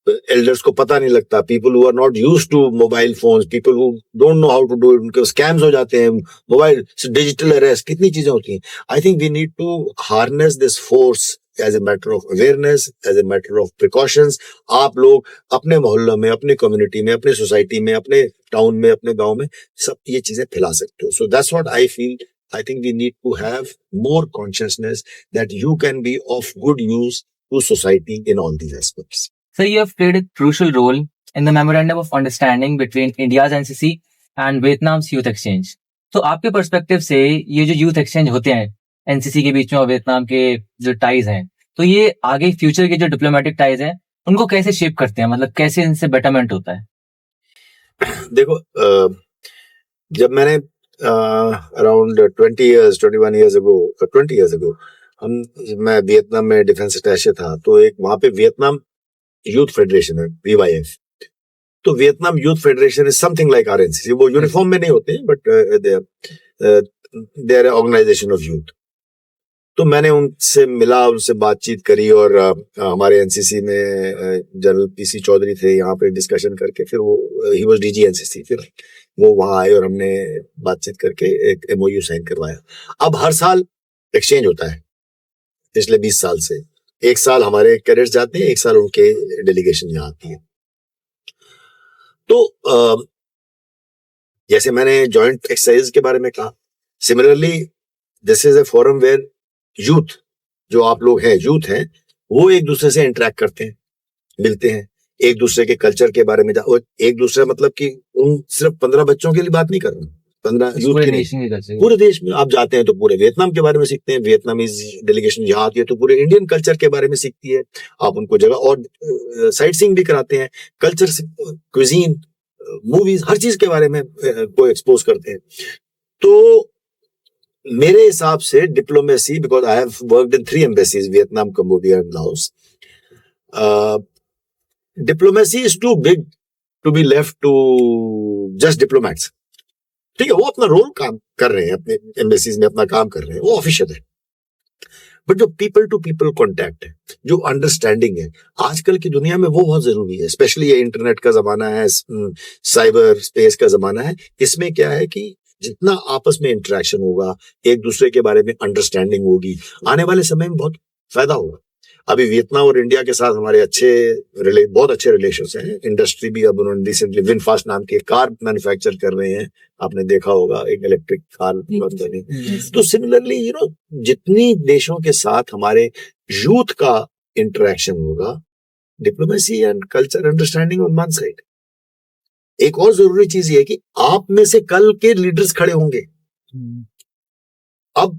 Speaker 1: Elders को पता नहीं लगता, people who are not used to mobile phones, people who don't know how to do it, उनके scams हो जाते हैं. मोबाइल डिजिटल अरेस्ट, कितनी चीजें होती हैं. I think we need to harness this force as a matter of awareness, as a matter of precautions. आप लोग अपने मोहल्लों में, अपने कम्युनिटी में, अपने सोसाइटी में, अपने टाउन में, अपने गांव में सब ये चीजें फैला सकते हो. So that's what I feel. I think we need to have more consciousness that you can be of good use to society in all these aspects.
Speaker 4: Sir, you have played a crucial role in the memorandum of understanding between India's NCC and Vietnam's youth exchange. तो आपके perspective से ये जो youth exchange होते हैं NCC के बीच में और वियतनाम के जो टाइज हैं, तो ये आगे फ्यूचर के जो डिप्लोमेटिक टाइज हैं उनको कैसे शेप करते हैं, मतलब कैसे इनसे बेटरमेंट होता है?
Speaker 1: देखो, जब मैंने अराउंड 20 years ago मैं वियतनाम में डिफेंस अटैचे था, तो एक वहां पे वियतनाम यूथ फेडरेशन है, VYF। तो Vietnam youth federation is something like RNCC। वो यूनिफॉर्म में नहीं होते हैं, but they are organisation of youth. तो मैंने उनसे मिला, उनसे बातचीत करी, और हमारे एनसीसी में जनरल PC चौधरी थे, यहाँ पे डिस्कशन करके फिर वो ही वाज DG NCC, फिर वो वहां आए और हमने बातचीत करके एक MOU साइन करवाया। अब हर साल एक्सचेंज होता है पिछले 20 साल से। एक साल हमारे कैडेट्स जाते हैं, एक साल उनके डेलीगेशन यहाँ आती है। तो जैसे मैंने जॉइंट एक्सरसाइज के बारे में कहा, similarly this is a forum where youth, जो आप लोग हैं, यूथ हैं, वो एक दूसरे से इंटरेक्ट करते हैं, मिलते हैं, एक दूसरे के कल्चर के बारे में और एक दूसरे मतलब कि उन सिर्फ 15 बच्चों के लिए बात नहीं कर रहा हूँ, 15 यूथ के नहीं, पूरे देश में आप जाते हैं तो पूरे वियतनाम के बारे में सीखते हैं। वियतनामीज डेलीगेशन यहाँ आती है तो पूरे इंडियन कल्चर के बारे में सीखती है। आप उनको जगह और साइट सीइंग भी कराते हैं, कल्चर, क्विजीन, मूवीज, हर चीज के बारे में को एक्सपोज करते हैं। तो मेरे हिसाब से diplomacy, because I have worked in 3 embassies, Vietnam, Cambodia and Laos, diplomacy is too big to be left to just diplomats. ठीक है, वो अपना रोल काम कर रहे हैं, अपने एम्बेसीज में अपना काम कर रहे हैं, वो ऑफिशियल है। बट जो पीपल टू पीपल कॉन्टैक्ट है, जो अंडरस्टैंडिंग है, आजकल की दुनिया में वो बहुत जरूरी है। स्पेशली ये इंटरनेट का जमाना है, साइबर स्पेस का जमाना है। इसमें क्या है कि जितना आपस में इंटरेक्शन होगा, एक दूसरे के बारे में अंडरस्टैंडिंग होगी, आने वाले समय में बहुत फायदा होगा। अभी वियतनाम और इंडिया के साथ हमारे बहुत अच्छे रिलेशंस हैं। इंडस्ट्री भी, अब उन्होंने रिसेंटली विनफास्ट नाम की कार मैन्युफैक्चर कर रहे हैं, आपने देखा होगा, एक इलेक्ट्रिक कार। तो सिमिलरली जितनी देशों के साथ हमारे यूथ का इंटरेक्शन होगा, diplomacy and culture understanding on one side. एक और जरूरी चीज ये है कि आप में से कल के लीडर्स खड़े होंगे। अब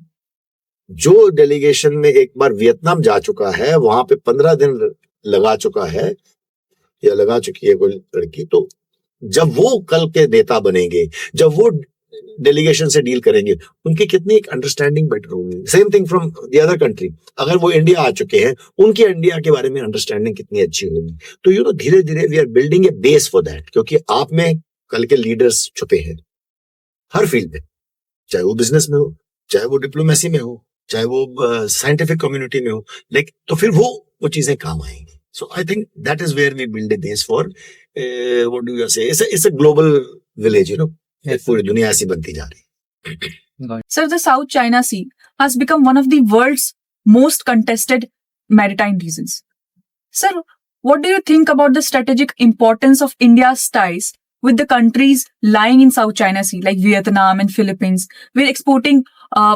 Speaker 1: जो डेलीगेशन में एक बार वियतनाम जा चुका है, वहां पे 15 दिन लगा चुका है या लगा चुकी है कोई लड़की, तो जब वो कल के नेता बनेंगे, जब वो डेलीगेशन से डील करेंगे, उनकी कितनी एक अंडरस्टैंडिंग बेटर होगी। Same thing from the other country, अगर वो इंडिया आ चुके हैं, उनकी इंडिया के बारे में अंडरस्टैंडिंग कितनी अच्छी होगी। तो धीरे धीरे we are building a base for that, क्योंकि आप में कल के लीडर्स छुपे हैं हर फील्ड में, चाहे वो बिजनेस में हो, चाहे वो डिप्लोमेसी में हो, चाहे वो साइंटिफिक कम्युनिटी में हो, लेकिन तो फिर वो चीजें काम आएंगी। So I think that is where we build a base for what do you say, it's a global village, पूरी दुनिया ऐसी बनती जा रही है।
Speaker 3: Sir, the South China Sea has become one of the world's most contested maritime regions. Sir, what do you think about the strategic importance of India's ties with the countries lying in South China Sea, like Vietnam and Philippines? We're exporting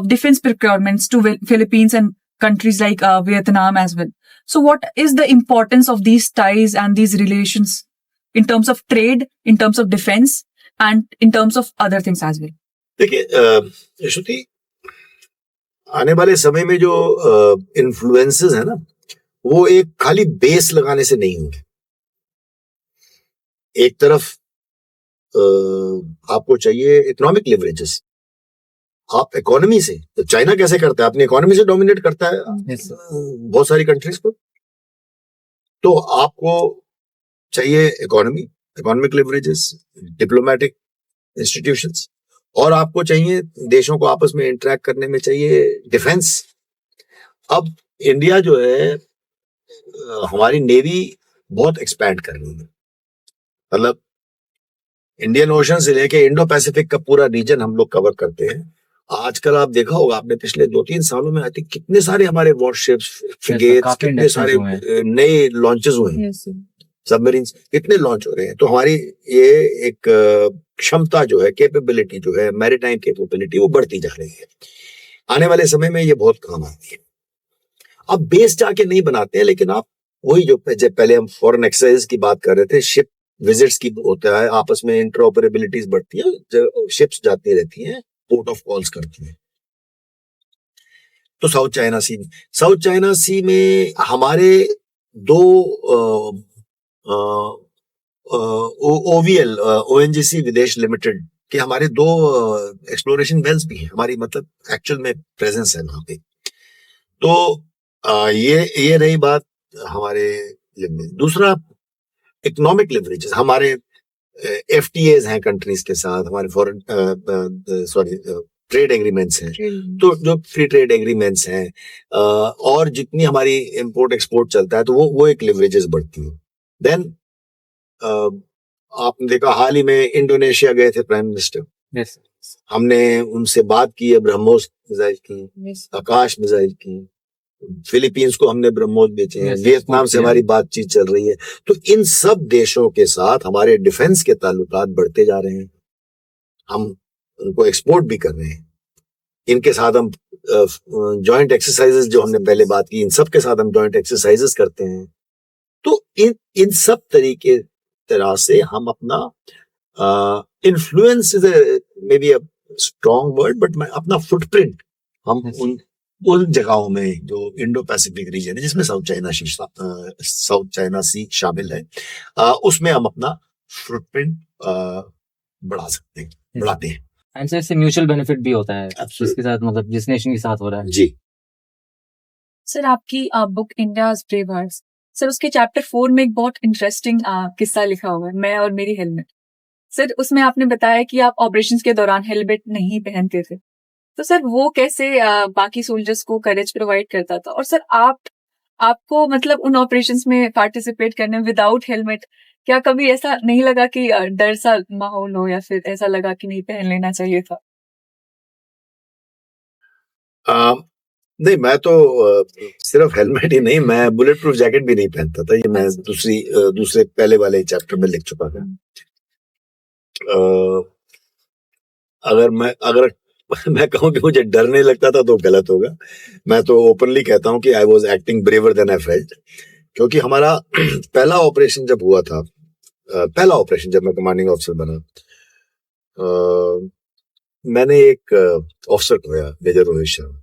Speaker 3: defense procurements to Philippines and countries like Vietnam as well. So what is the importance of these ties and these relations in terms of trade, in terms of defense, and in terms of other things as well?
Speaker 1: देखिए श्रुति, आने वाले समय में जो influences है ना, वो एक खाली बेस लगाने से नहीं होंगे। एक तरफ आपको चाहिए इकोनॉमिक लिवरेजेस। आप इकोनॉमी से, तो चाइना कैसे करता है, अपनी इकोनॉमी से डोमिनेट करता है बहुत सारी कंट्रीज को। तो आपको चाहिए इकोनॉमिक लिवरेजेस, डिप्लोमेटिक इंस्टीट्यूशंस, और आपको चाहिए देशों को आपस में इंटरेक्ट करने में चाहिए डिफेंस। अब इंडिया जो है, हमारी नेवी बहुत एक्सपैंड कर रही है, मतलब इंडियन ओशन से लेके इंडो पैसिफिक का पूरा रीजन हम लोग कवर करते हैं। आजकल आप देखा होगा आपने, पिछले 2-3 सालों में आई थिंक कितने सारे हमारे वॉरशिप्स, फ्रिगेट्स, कितने सारे नए लॉन्चेस हुए हैं, सबमरीन्स कितने लॉन्च हो रहे हैं। तो हमारी ये एक क्षमता जो है, कैपेबिलिटी जो है, मैरीटाइम कैपेबिलिटी, वो बढ़ती जा रही है। आने वाले समय में ये बहुत काम आती है। अब बेस जाके नहीं बनाते हैं, लेकिन आप वही जो पहले हम फॉरेन एक्सरसाइज की बात कर रहे थे, शिप विजिट्स की होता है, आपस में इंटरऑपरेबिलिटीज बढ़ती है, शिप्स जाती रहती हैं, पोर्ट ऑफ कॉल्स करती हैं। तो साउथ चाइना सी में हमारे दो OVL ONGC विदेश लिमिटेड के हमारे 2 एक्सप्लोरेशन वेल्स भी हैं, हमारी मतलब एक्चुअल में प्रेजेंस है वहां पे। तो ये रही बात हमारे लिवरेज। दूसरा इकोनॉमिक लिवरेज, हमारे FTAs हैं कंट्रीज के साथ, हमारे फॉरेन ट्रेड एग्रीमेंट्स हैं, तो जो फ्री ट्रेड एग्रीमेंट्स हैं और जितनी हमारी इंपोर्ट एक्सपोर्ट चलता है तो वो एक लिवरेजेस बढ़ती है। देन आपने देखा हाल ही में इंडोनेशिया गए थे प्राइम मिनिस्टर,
Speaker 4: Yes.
Speaker 1: हमने उनसे बात की है ब्रह्मोस मिसाइल की, आकाश मिसाइल की, फिलीपींस को हमने ब्रह्मोस बेचे हैं,
Speaker 4: Yes,
Speaker 1: वियतनाम से
Speaker 4: yeah.
Speaker 1: हमारी बातचीत चल रही है। तो इन सब देशों के साथ हमारे डिफेंस के ताल्लुकात बढ़ते जा रहे हैं, हम उनको एक्सपोर्ट भी कर रहे हैं। इनके साथ हम जॉइंट एक्सरसाइजेस जो हमने पहले बात की, इन सब के साथ हम जॉइंट एक्सरसाइजेस करते हैं। तो इन सब तरीके तरह से हम अपना influence may be a strong word, but अपना फुटप्रिंट हम उन जगहों में जो इंडो पैसिफिक रीजन है जिसमें साउथ चाइना सी शामिल है, उसमें हम अपना फुटप्रिंट बढ़ा सकते हैं, बढ़ाते हैं।
Speaker 4: एंड सर इससे म्यूचुअल बेनिफिट भी होता है
Speaker 1: Absolutely.
Speaker 4: जिसके साथ मतलब जिस नेशन के साथ हो रहा है।
Speaker 1: जी।
Speaker 3: सर आपकी book India's brave hearts, sir उसके चैप्टर 4 में एक बहुत इंटरेस्टिंग किस्सा लिखा हुआ है, मैं और मेरी हेलमेट। सर उसमें आपने बताया कि आप ऑपरेशंस के दौरान हेलमेट नहीं पहनते थे, तो सर वो कैसे बाकी सोल्जर्स को करेज प्रोवाइड करता था? और सर आपको मतलब उन ऑपरेशंस में पार्टिसिपेट करने विदाउट हेलमेट क्या कभी ऐसा नहीं लगा कि डर सा माहौल हो, या फिर ऐसा लगा कि नहीं पहन लेना चाहिए था?
Speaker 1: नहीं, मैं तो सिर्फ हेलमेट ही नहीं, मैं बुलेट प्रूफ जैकेट भी नहीं पहनता था। ये मैं दूसरे पहले वाले चैप्टर में लिख चुका था। अगर मैं कहूं कि मुझे डर नहीं लगता था तो गलत होगा। मैं तो ओपनली कहता हूं कि I was acting braver than I felt, क्योंकि हमारा पहला ऑपरेशन जब हुआ था, जब मैं कमांडिंग ऑफिसर बना, मैंने एक ऑफिसर खोया, मेजर रोहित शर्मा।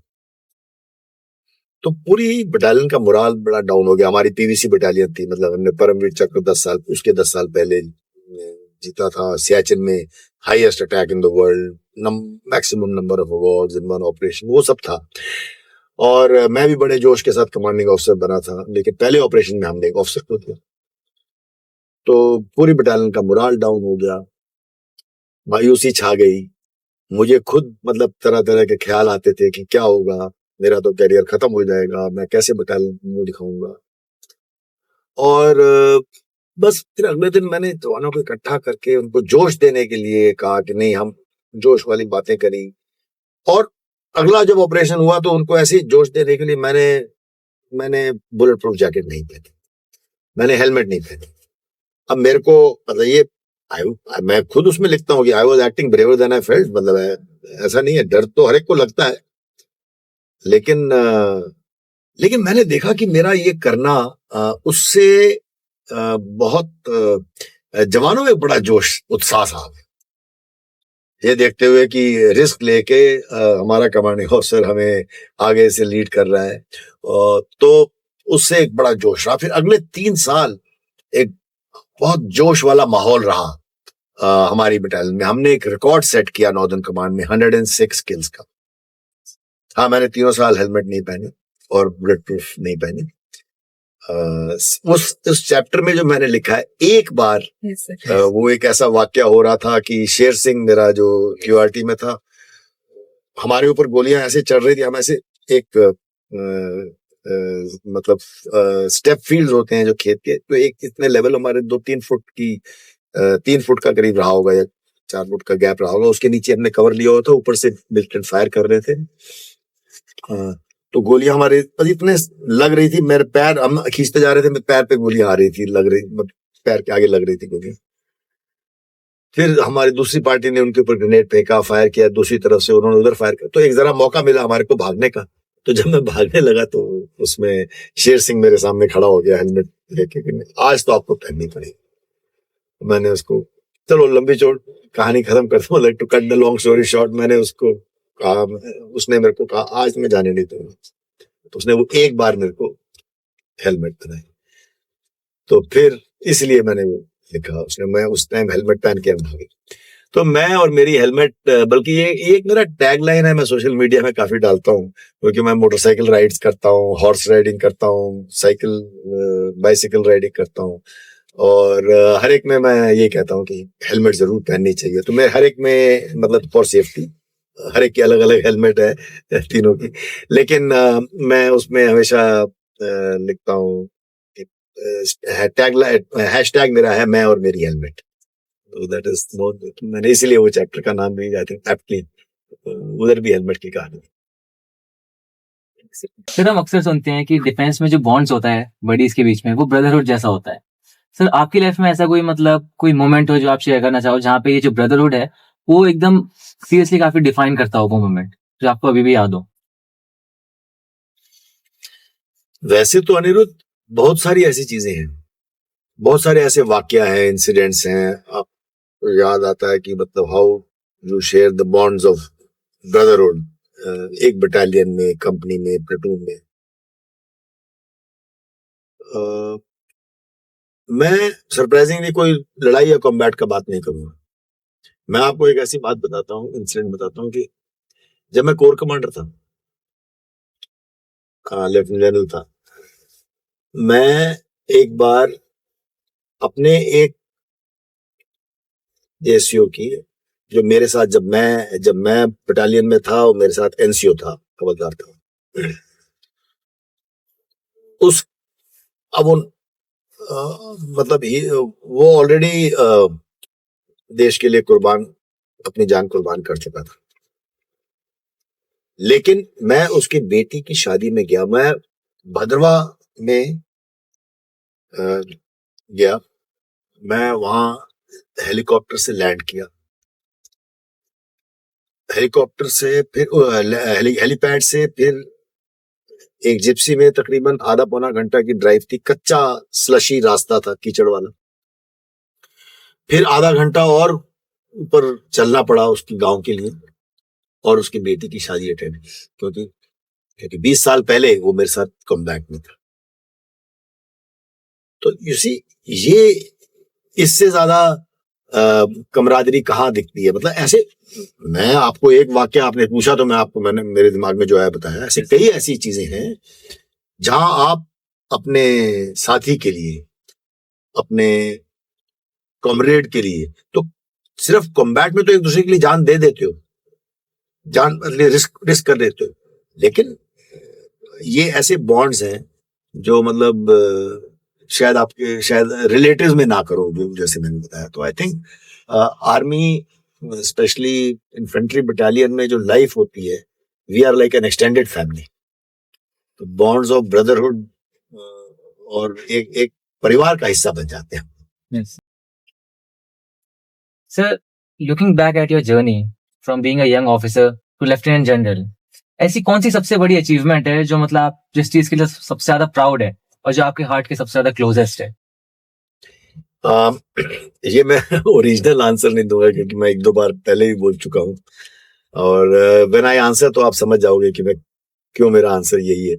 Speaker 1: तो पूरी बटालियन का मोराल बड़ा डाउन हो गया। हमारी पीवीसी बटालियन थी, मतलब हमने परमवीर चक्र 10 साल पहले जीता था। सियाचिन में highest attack in the world, maximum number of awards in one operation, वो सब था। और मैं भी बड़े जोश के साथ कमांडिंग ऑफिसर बना था, लेकिन पहले ऑपरेशन में हमने एक ऑफिसर खो दिया। तो पूरी बटालियन का मोराल डाउन हो गया, मायूसी छा गई। मुझे खुद मतलब तरह तरह के ख्याल आते थे कि क्या होगा, मेरा तो करियर खत्म हो जाएगा, मैं कैसे बटालियन में दिखाऊंगा। और बस फिर अगले दिन मैंने जवानों को इकट्ठा करके उनको जोश देने के लिए कहा कि नहीं, हम जोश वाली बातें करी। और अगला जब ऑपरेशन हुआ तो उनको ऐसे जोश देने के लिए मैंने बुलेट प्रूफ जैकेट नहीं पहनी, मैंने हेलमेट नहीं पहनी। अब मेरे को मतलब ये मैं खुद उसमें लिखता हूँ कि I was acting braver than I felt. मतलब ऐसा नहीं है, डर तो हर एक को लगता है, लेकिन मैंने देखा कि मेरा ये करना उससे बहुत जवानों में बड़ा जोश उत्साह आ गया, ये देखते हुए कि रिस्क लेके हमारा कमांडिंग ऑफिसर हमें आगे से लीड कर रहा है। तो उससे एक बड़ा जोश रहा। फिर अगले 3 साल एक बहुत जोश वाला माहौल रहा हमारी बटालियन में। हमने एक रिकॉर्ड सेट किया नॉर्दर्न कमांड में 106 किल्स का। हाँ, मैंने 3 साल हेलमेट नहीं पहने और बुलेट प्रूफ नहीं पहने। उस चैप्टर में जो मैंने लिखा है, एक बार वो एक ऐसा वाक्य हो रहा था कि शेर सिंह मेरा जो क्यूआरटी में था, हमारे ऊपर गोलियां ऐसे चढ़ रही थी, हम ऐसे एक मतलब स्टेप फील्ड होते हैं जो खेत के, तो एक इतने लेवल हमारे 2-3 फुट की 3 फुट का करीब रहा होगा या 4 फुट का गैप रहा होगा, उसके नीचे हमने कवर लिया हुआ था, ऊपर से मिलिटेंट फायर कर रहे थे। तो गोलियां हमारे इतने लग रही थी, मेरे पैर, हम खींचते जा रहे थे, मेरे पैर पे गोलियां आ रही थी, पैर के आगे लग रही थी गोलियां। फिर हमारी दूसरी पार्टी ने उनके ऊपर ग्रेनेड फेंका, फायर किया, दूसरी तरफ से उन्होंने उधर फायर किया। तो एक जरा मौका मिला हमारे को भागने का। तो जब मैं भागने लगा तो उसमें शेर सिंह मेरे सामने खड़ा हो गया हेलमेट लेके कि आज तो आपको पहननी पड़ेगी। मैंने उसको, चलो लंबी चौड़ कहानी खत्म करता हूँ, like to cut the long story short, मैंने उसको कहा, उसने मेरे को कहा आज मैं जाने नहीं दूंगा। तो उसने वो एक बार मेरे को हेलमेट पहनाई, तो फिर इसलिए मैंने वो लिखा। मैं उस टाइम हेलमेट पहन के भागी। तो मैं और मेरी हेलमेट, बल्कि ये एक मेरा टैग लाइन है, मैं सोशल मीडिया में काफी डालता हूँ, क्योंकि मैं मोटरसाइकिल राइड्स करता हूँ, हॉर्स राइडिंग करता हूँ, बाइसिकल राइडिंग करता हूँ, और हर एक में मैं ये कहता हूँ कि हेलमेट जरूर पहननी चाहिए। तो मैं हर एक में, मतलब फॉर सेफ्टी, हर एक की अलग अलग हेलमेट है तीनों की, लेकिन मैं उसमें हमेशा लिखता हूँ कि टैग हैशटैग मेरा है मैं और मेरी हेलमेट। तो दैट इज मोर, मैंने इसीलिए वो चैप्टर का नाम भी आई थिंक एप्टली उधर भी हेलमेट की कहानी।
Speaker 4: सर हम अक्सर सुनते हैं कि डिफेंस में जो बॉन्ड्स होता है बडीज के बीच में, वो ब्रदरहुड जैसा होता है। सर आपकी लाइफ में ऐसा कोई मतलब कोई मोमेंट हो जो आप शेयर करना चाहो, जहाँ पे ये जो ब्रदरहुड है वो एकदम सीरियसली काफी डिफाइन करता हो, वो मोमेंट जो आपको अभी भी याद हो?
Speaker 1: वैसे तो अनिरुद्ध बहुत सारी ऐसी चीजें हैं, बहुत सारे ऐसे वाकया हैं, इंसिडेंट्स हैं, आपको याद आता है कि मतलब how you share the bonds of brotherhood, एक बटालियन में, कंपनी में, प्लेटून में। मैं सरप्राइजिंगली कोई लड़ाई या कॉम्बैट का बात नहीं करूंगा। मैं आपको एक ऐसी बात बताता हूँ, इंसिडेंट बताता हूँ कि जब मैं कोर कमांडर था, लेफ्टिनेंट जनरल था, मैं एक बार अपने एक एसईओ की, जो मेरे साथ, जब मैं बटालियन में था, और मेरे साथ एनसीओ था, हवलदार था, उस अब उन मतलब वो ऑलरेडी देश के लिए अपनी जान कुर्बान कर चुका था, लेकिन मैं उसकी बेटी की शादी में गया। मैं भद्रवा में गया, मैं वहां हेलीकॉप्टर से लैंड किया, हेलीकॉप्टर से फिर हेलीपैड से फिर एक जिप्सी में तकरीबन आधा पौना घंटा की ड्राइव थी, कच्चा स्लशी रास्ता था, कीचड़ वाला। फिर आधा घंटा और ऊपर चलना पड़ा उसकी गांव के लिए, और उसकी बेटी की शादी अटेंड, क्योंकि 20 साल पहले वो मेरे साथ कॉम्बैट में था। तो यू सी, ये इससे ज्यादा कमरादरी कहाँ दिखती है? मतलब ऐसे, मैं आपको एक वाक्य आपने पूछा तो मैंने मेरे दिमाग में जो है बताया। ऐसे कई ऐसी चीजें हैं जहां आप अपने साथी के लिए, अपने कॉमरेड के लिए, तो सिर्फ कॉम्बैट में तो एक दूसरे के लिए जान दे देते हो, जान रिस्क कर देते हो, लेकिन ये ऐसे बॉन्ड्स हैं जो मतलब शायद रिलेटिव्स में ना करो, जो जैसे मैंने बताया। तो I think army, specially infantry battalion में जो लाइफ होती है, we are like an extended family. तो बॉन्ड्स ऑफ ब्रदरहुड और एक परिवार का हिस्सा बन जाते हैं।
Speaker 4: Yes. Sir, looking back at your journey from being a young officer to Lieutenant General, ऐसी कौन सी सबसे बड़ी अचीवमेंट है जो मतलब आप जिस चीज के लिए सबसे ज्यादा प्राउड है और जो आपके हार्ट के सबसे ज्यादा क्लोजेस्ट है?
Speaker 1: ये मैं ओरिजिनल आंसर नहीं दूंगा, क्योंकि मैं 1-2 बार पहले भी बोल चुका हूँ, और व्हेन आई आंसर तो आप समझ जाओगे कि मैं क्यों, मेरा आंसर यही है।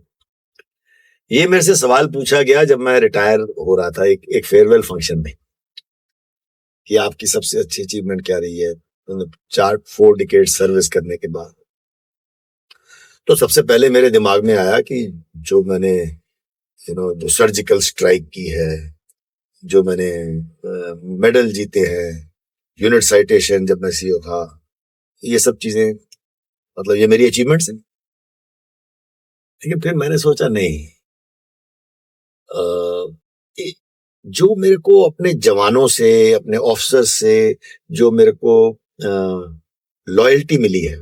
Speaker 1: ये मेरे से सवाल पूछा गया जब मैं रिटायर हो रहा था, एक फेयरवेल फंक्शन में, कि आपकी सबसे अच्छी अचीवमेंट क्या रही है, मतलब 4 डिकेड सर्विस करने के बाद। तो सबसे पहले मेरे दिमाग में आया कि जो मैंने जो सर्जिकल स्ट्राइक की है, जो मैंने मेडल जीते हैं, यूनिट साइटेशन जब मैं सीओ था, ये सब चीजें, मतलब ये मेरी अचीवमेंट्स हैं। लेकिन फिर मैंने सोचा नहीं, जो मेरे को अपने जवानों से, अपने ऑफिसर से जो मेरे को लॉयल्टी मिली है,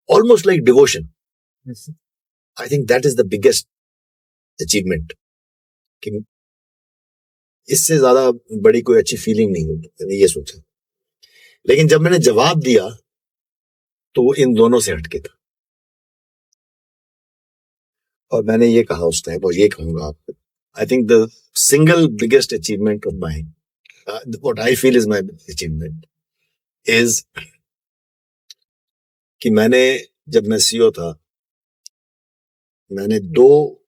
Speaker 1: almost like devotion, I think that is the biggest achievement. कि इससे ज्यादा बड़ी कोई अच्छी फीलिंग नहीं होगी, मैंने ये सोचा। लेकिन जब मैंने जवाब दिया तो वो इन दोनों से हटके था, और मैंने ये कहा उस टाइम, और ये कहूंगा आपको, आई think the single biggest achievement of mine, what I feel is my achievement, is कि जब मैं सीओ था, मैंने 2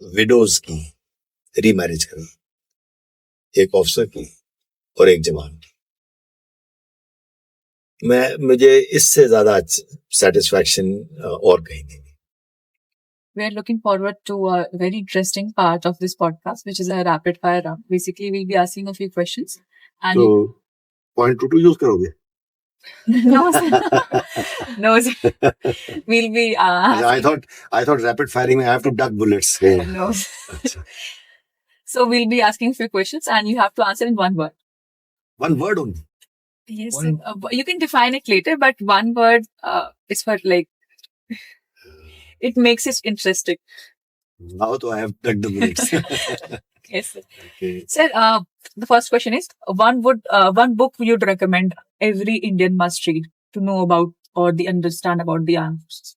Speaker 1: विडोज की रीमैरिज करी, एक ऑफिसर की और एक जवान की। मुझे इससे ज्यादा सेटिस्फैक्शन और कहीं नहीं।
Speaker 3: We are looking forward to a very interesting part of this podcast, which is a rapid fire round. Basically, we'll be asking a few questions. And
Speaker 1: तो पॉइंट टू यूज करोगे?
Speaker 3: no, sir. No, sir. We'll be.
Speaker 1: I thought rapid firing में I have to duck bullets.
Speaker 3: No.
Speaker 1: अच्छा.
Speaker 3: So we'll be asking a few questions, and you have to answer in one word.
Speaker 1: One word only.
Speaker 3: Yes, sir. You can define it later, but one word is for like. It makes it interesting.
Speaker 1: Now to I have ducked the bullets.
Speaker 3: Yes, sir.
Speaker 1: Okay.
Speaker 3: Sir, the first question is one book you'd recommend every Indian must read to know about or understand about the answers.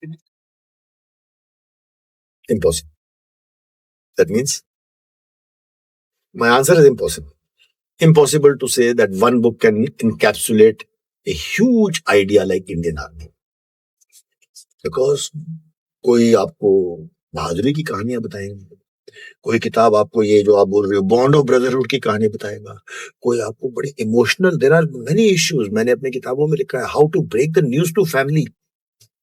Speaker 1: Impossible. That means my answer is impossible. Impossible to say that one book can encapsulate a huge idea like Indian Army. Because कोई आपको बहादुरी की कहानियां बताएंगे, कोई किताब आपको ये जो आप बोल रहे हो बॉन्ड ऑफ ब्रदरहुड की कहानी बताएगा, कोई आपको बड़ी emotional, there are many issues, मैंने अपनी किताबों में लिखा है how to break the news to family.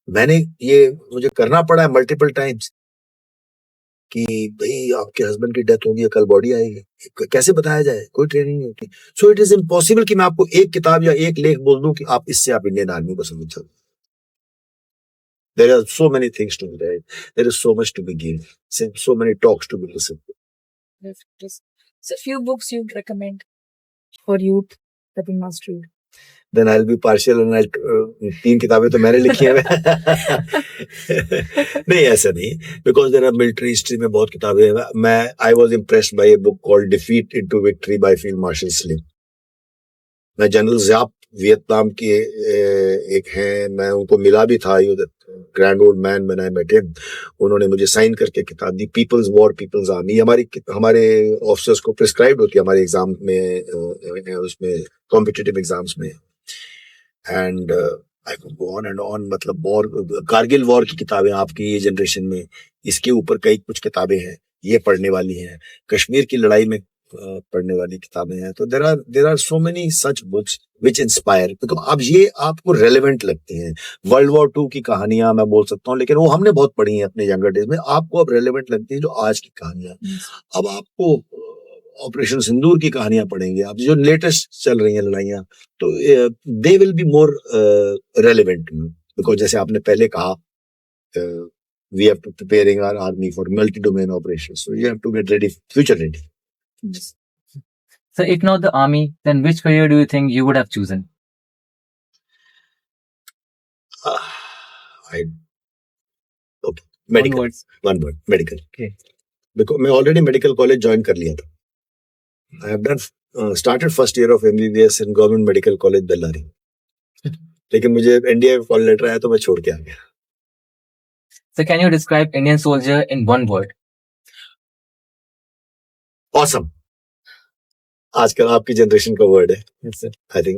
Speaker 1: मुझे करना पड़ा है मल्टीपल टाइम्स कि भाई आपके हस्बैंड की डेथ होगी, कल बॉडी आएगी, कैसे बताया जाए, कोई ट्रेनिंग नहीं होती। सो इट इज इम्पॉसिबल कि मैं आपको एक किताब या एक लेख बोल दूं कि आप इससे आप इंडियन आर्मी को समझ सकते। There are so many things to be read. There is so much to be given. So many talks to be listened to.
Speaker 3: So, few books you'd recommend for youth that we must read.
Speaker 1: Then I'll be partial and 3 किताबें तो मैंने लिखी हैं। नहीं ऐसा नहीं, because there are military history में बहुत किताबें हैं। I was impressed by a book called Defeat into Victory by Field Marshal Slim. मैं जनरल ज़ियाप वियतनाम के एक हैं, मैं उनको मिला भी था, grand old man when I met him. उन्होंने मुझे साइन करके किताब दी, पीपल्स वॉर पीपल्स आर्मी। हमारे ऑफिसर्स को प्रिस्क्राइब होती है हमारे एग्जाम में, उसमें कॉम्पिटिटिव एग्जाम्स में। And I could go on and on, मतलब वॉर, कारगिल वॉर की किताबें आपकी ये जनरेशन में, इसके ऊपर कई कुछ किताबें हैं, ये पढ़ने वाली हैं। कश्मीर की लड़ाई में पढ़ने वाली किताबें हैं। तो there are so many such books which inspire, तो अब ये आपको रेलेवेंट लगती हैं। वर्ल्ड वॉर 2 की कहानियां मैं बोल सकता हूँ, लेकिन वो हमने बहुत पढ़ी हैं अपने यंगर डेज में, आपको अब रेलेवेंट लगती है जो आज की कहानियां। अब आपको ऑपरेशन सिंदूर की कहानियां पढ़ेंगे आप, जो लेटेस्ट चल रही हैं लड़ाइयां, तो they will be more relevant, because जैसे आपने पहले कहा, we have to preparing our army for multi-domain operations, so you have to get ready, future ready.
Speaker 4: Yes. So if not the army, then which career do you think you would have chosen?
Speaker 1: Medical. One word, medical.
Speaker 4: Okay.
Speaker 1: Because मैं already medical college join कर लिया था. I have done started first year of MBBS in Government Medical College Bellary. लेकिन मुझे NDA call letter आया तो मैं छोड़ के आ गया.
Speaker 4: So can you describe Indian soldier in one word?
Speaker 1: Awesome. आजकल आपकी जनरेशन का वर्ड है.
Speaker 4: Yes, sir.
Speaker 1: I think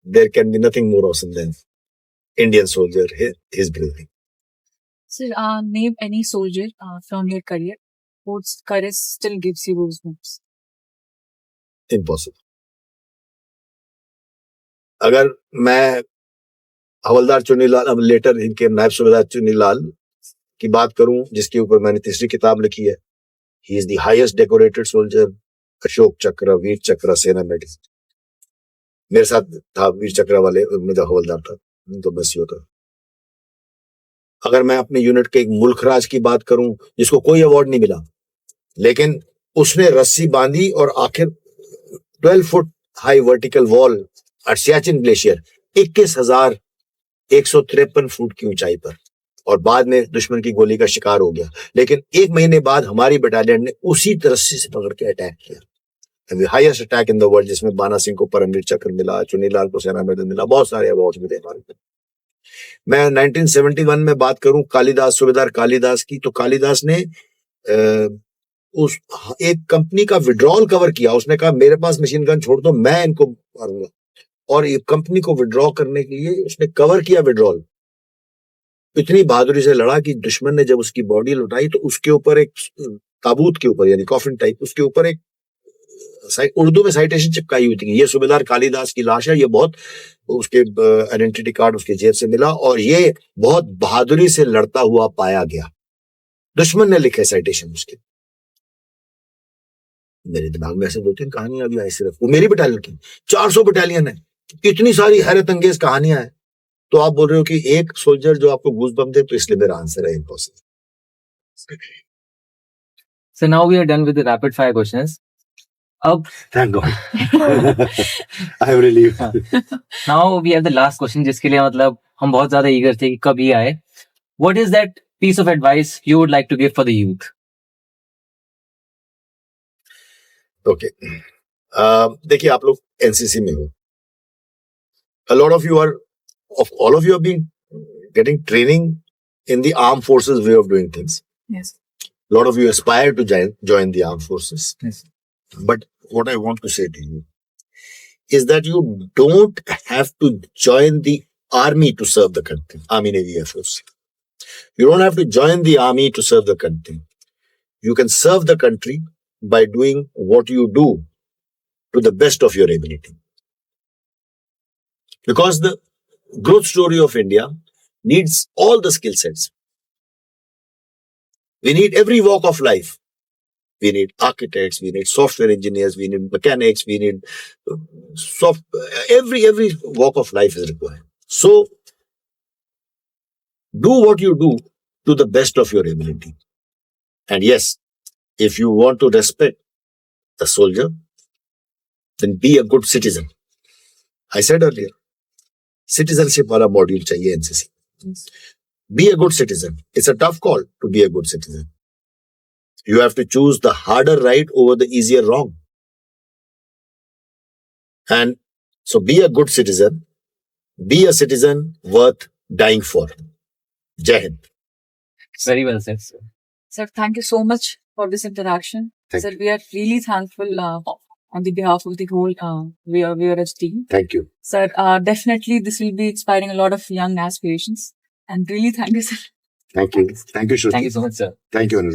Speaker 1: there can be nothing more awesome than Indian soldier, his bravery.
Speaker 3: Sir, name any soldier from your career whose courage still gives you goosebumps.
Speaker 1: Impossible. अगर मैं हवलदार चुन्नीलाल, अब letter इनके नायब सूबेदार चुन्नीलाल की बात करूं, जिसके ऊपर मैंने तीसरी किताब लिखी है, he is the highest decorated soldier, Ashok चक्र, वीर चक्र, सेना मेडल। मेरे साथ था वीर चक्र वाले, मैं जब हवलदार था तो बस होता। अगर मैं अपने यूनिट के एक मुल्खराज की बात करूं, जिसको कोई अवार्ड नहीं मिला, लेकिन उसने रस्सी बांधी और आखिर 12 foot high vertical wall at Siachen glacier, 21,153 foot की ऊंचाई पर, और बाद में दुश्मन की गोली का शिकार हो गया, लेकिन 1 महीने बाद हमारी बटालियन ने उसी रस्सी से पकड़ के अटैक किया। Highest attack in the world, जिसमें बाना सिंह को परमवीर चक्र मिला, चुन्नीलाल को सेना मेडल मिला, बहुत सारे अवार्ड मिले हमारे को। मैं 1971 में बात करूं कालिदास, सूबेदार कालिदास की, तो कालिदास ने उस एक कंपनी का विड्रॉल कवर किया। उसने कहा मेरे पास मशीन गन छोड़ दो, मैं इनको मारूंगा, और ये कंपनी को विड्रॉ करने के लिए उसने कवर किया विड्रॉल। इतनी बहादुरी से लड़ा कि दुश्मन ने जब उसकी बॉडी लुटाई तो उसके ऊपर एक ताबूत के ऊपर, यानी कॉफिन टाइप, उसके ऊपर एक उर्दू में साइटेशन चिपकाई हुई थी, ये सूबेदार कालिदास की लाश है, ये बहुत उसके आइडेंटिटी कार्ड उसके जेब से मिला और ये बहुत बहादुरी से लड़ता हुआ पाया गया। दुश्मन ने लिखे साइटेशन उसके। मेरे दिमाग में ऐसे 2-3 कहानियां अभी आई सिर्फ, वो मेरी बटालियन की 400 बटालियन है, इतनी सारी हैरत अंगेज कहानियां हैं। तो आप बोल रहे हो कि एक सोल्जर जो आपको गूज बम दे, तो इसलिए मेरा आंसर है impossible.
Speaker 4: So now we are done with the rapid fire questions. अब
Speaker 1: Thank God. I am relieved.
Speaker 4: now we have the last question जिसके लिए मतलब हम बहुत ज्यादा eager थे कि कब ये आए. What is that piece of advice you would like to give for the youth?
Speaker 1: Okay. देखिए आप लोग एनसीसी में हो. A lot of you are, all of you have been getting training in the armed forces way of doing things.
Speaker 3: Yes.
Speaker 1: A lot of you aspire to join the armed forces.
Speaker 4: Yes.
Speaker 1: But what I want to say to you is that you don't have to join the army to serve the country, Army, Navy, Air Force. You don't have to join the army to serve the country. You can serve the country by doing what you do to the best of your ability. Because the growth story of India needs all the skill sets. We need every walk of life. We need architects, we need software engineers, we need mechanics, we need every walk of life is required. So, do what you do to the best of your ability. And yes, if you want to respect the soldier, then be a good citizen. I said earlier, citizenship wala module chahiye NCC.
Speaker 3: Yes.
Speaker 1: Be a good citizen. It's a tough call to be a good citizen. You have to choose the harder right over the easier wrong. And so be a good citizen. Be a citizen worth dying for. Jai Hind.
Speaker 4: Very well said, sir.
Speaker 3: Sir, thank you so much for this interaction.
Speaker 1: Thank
Speaker 3: Sir, we are really thankful on the behalf of the whole VRH team.
Speaker 1: Thank you.
Speaker 3: Sir, definitely this will be inspiring a lot of young aspirations. And really thank you, sir.
Speaker 1: Thank you. Thank you, Shruti.
Speaker 4: Thank you so much, sir.
Speaker 1: Thank you, Anil.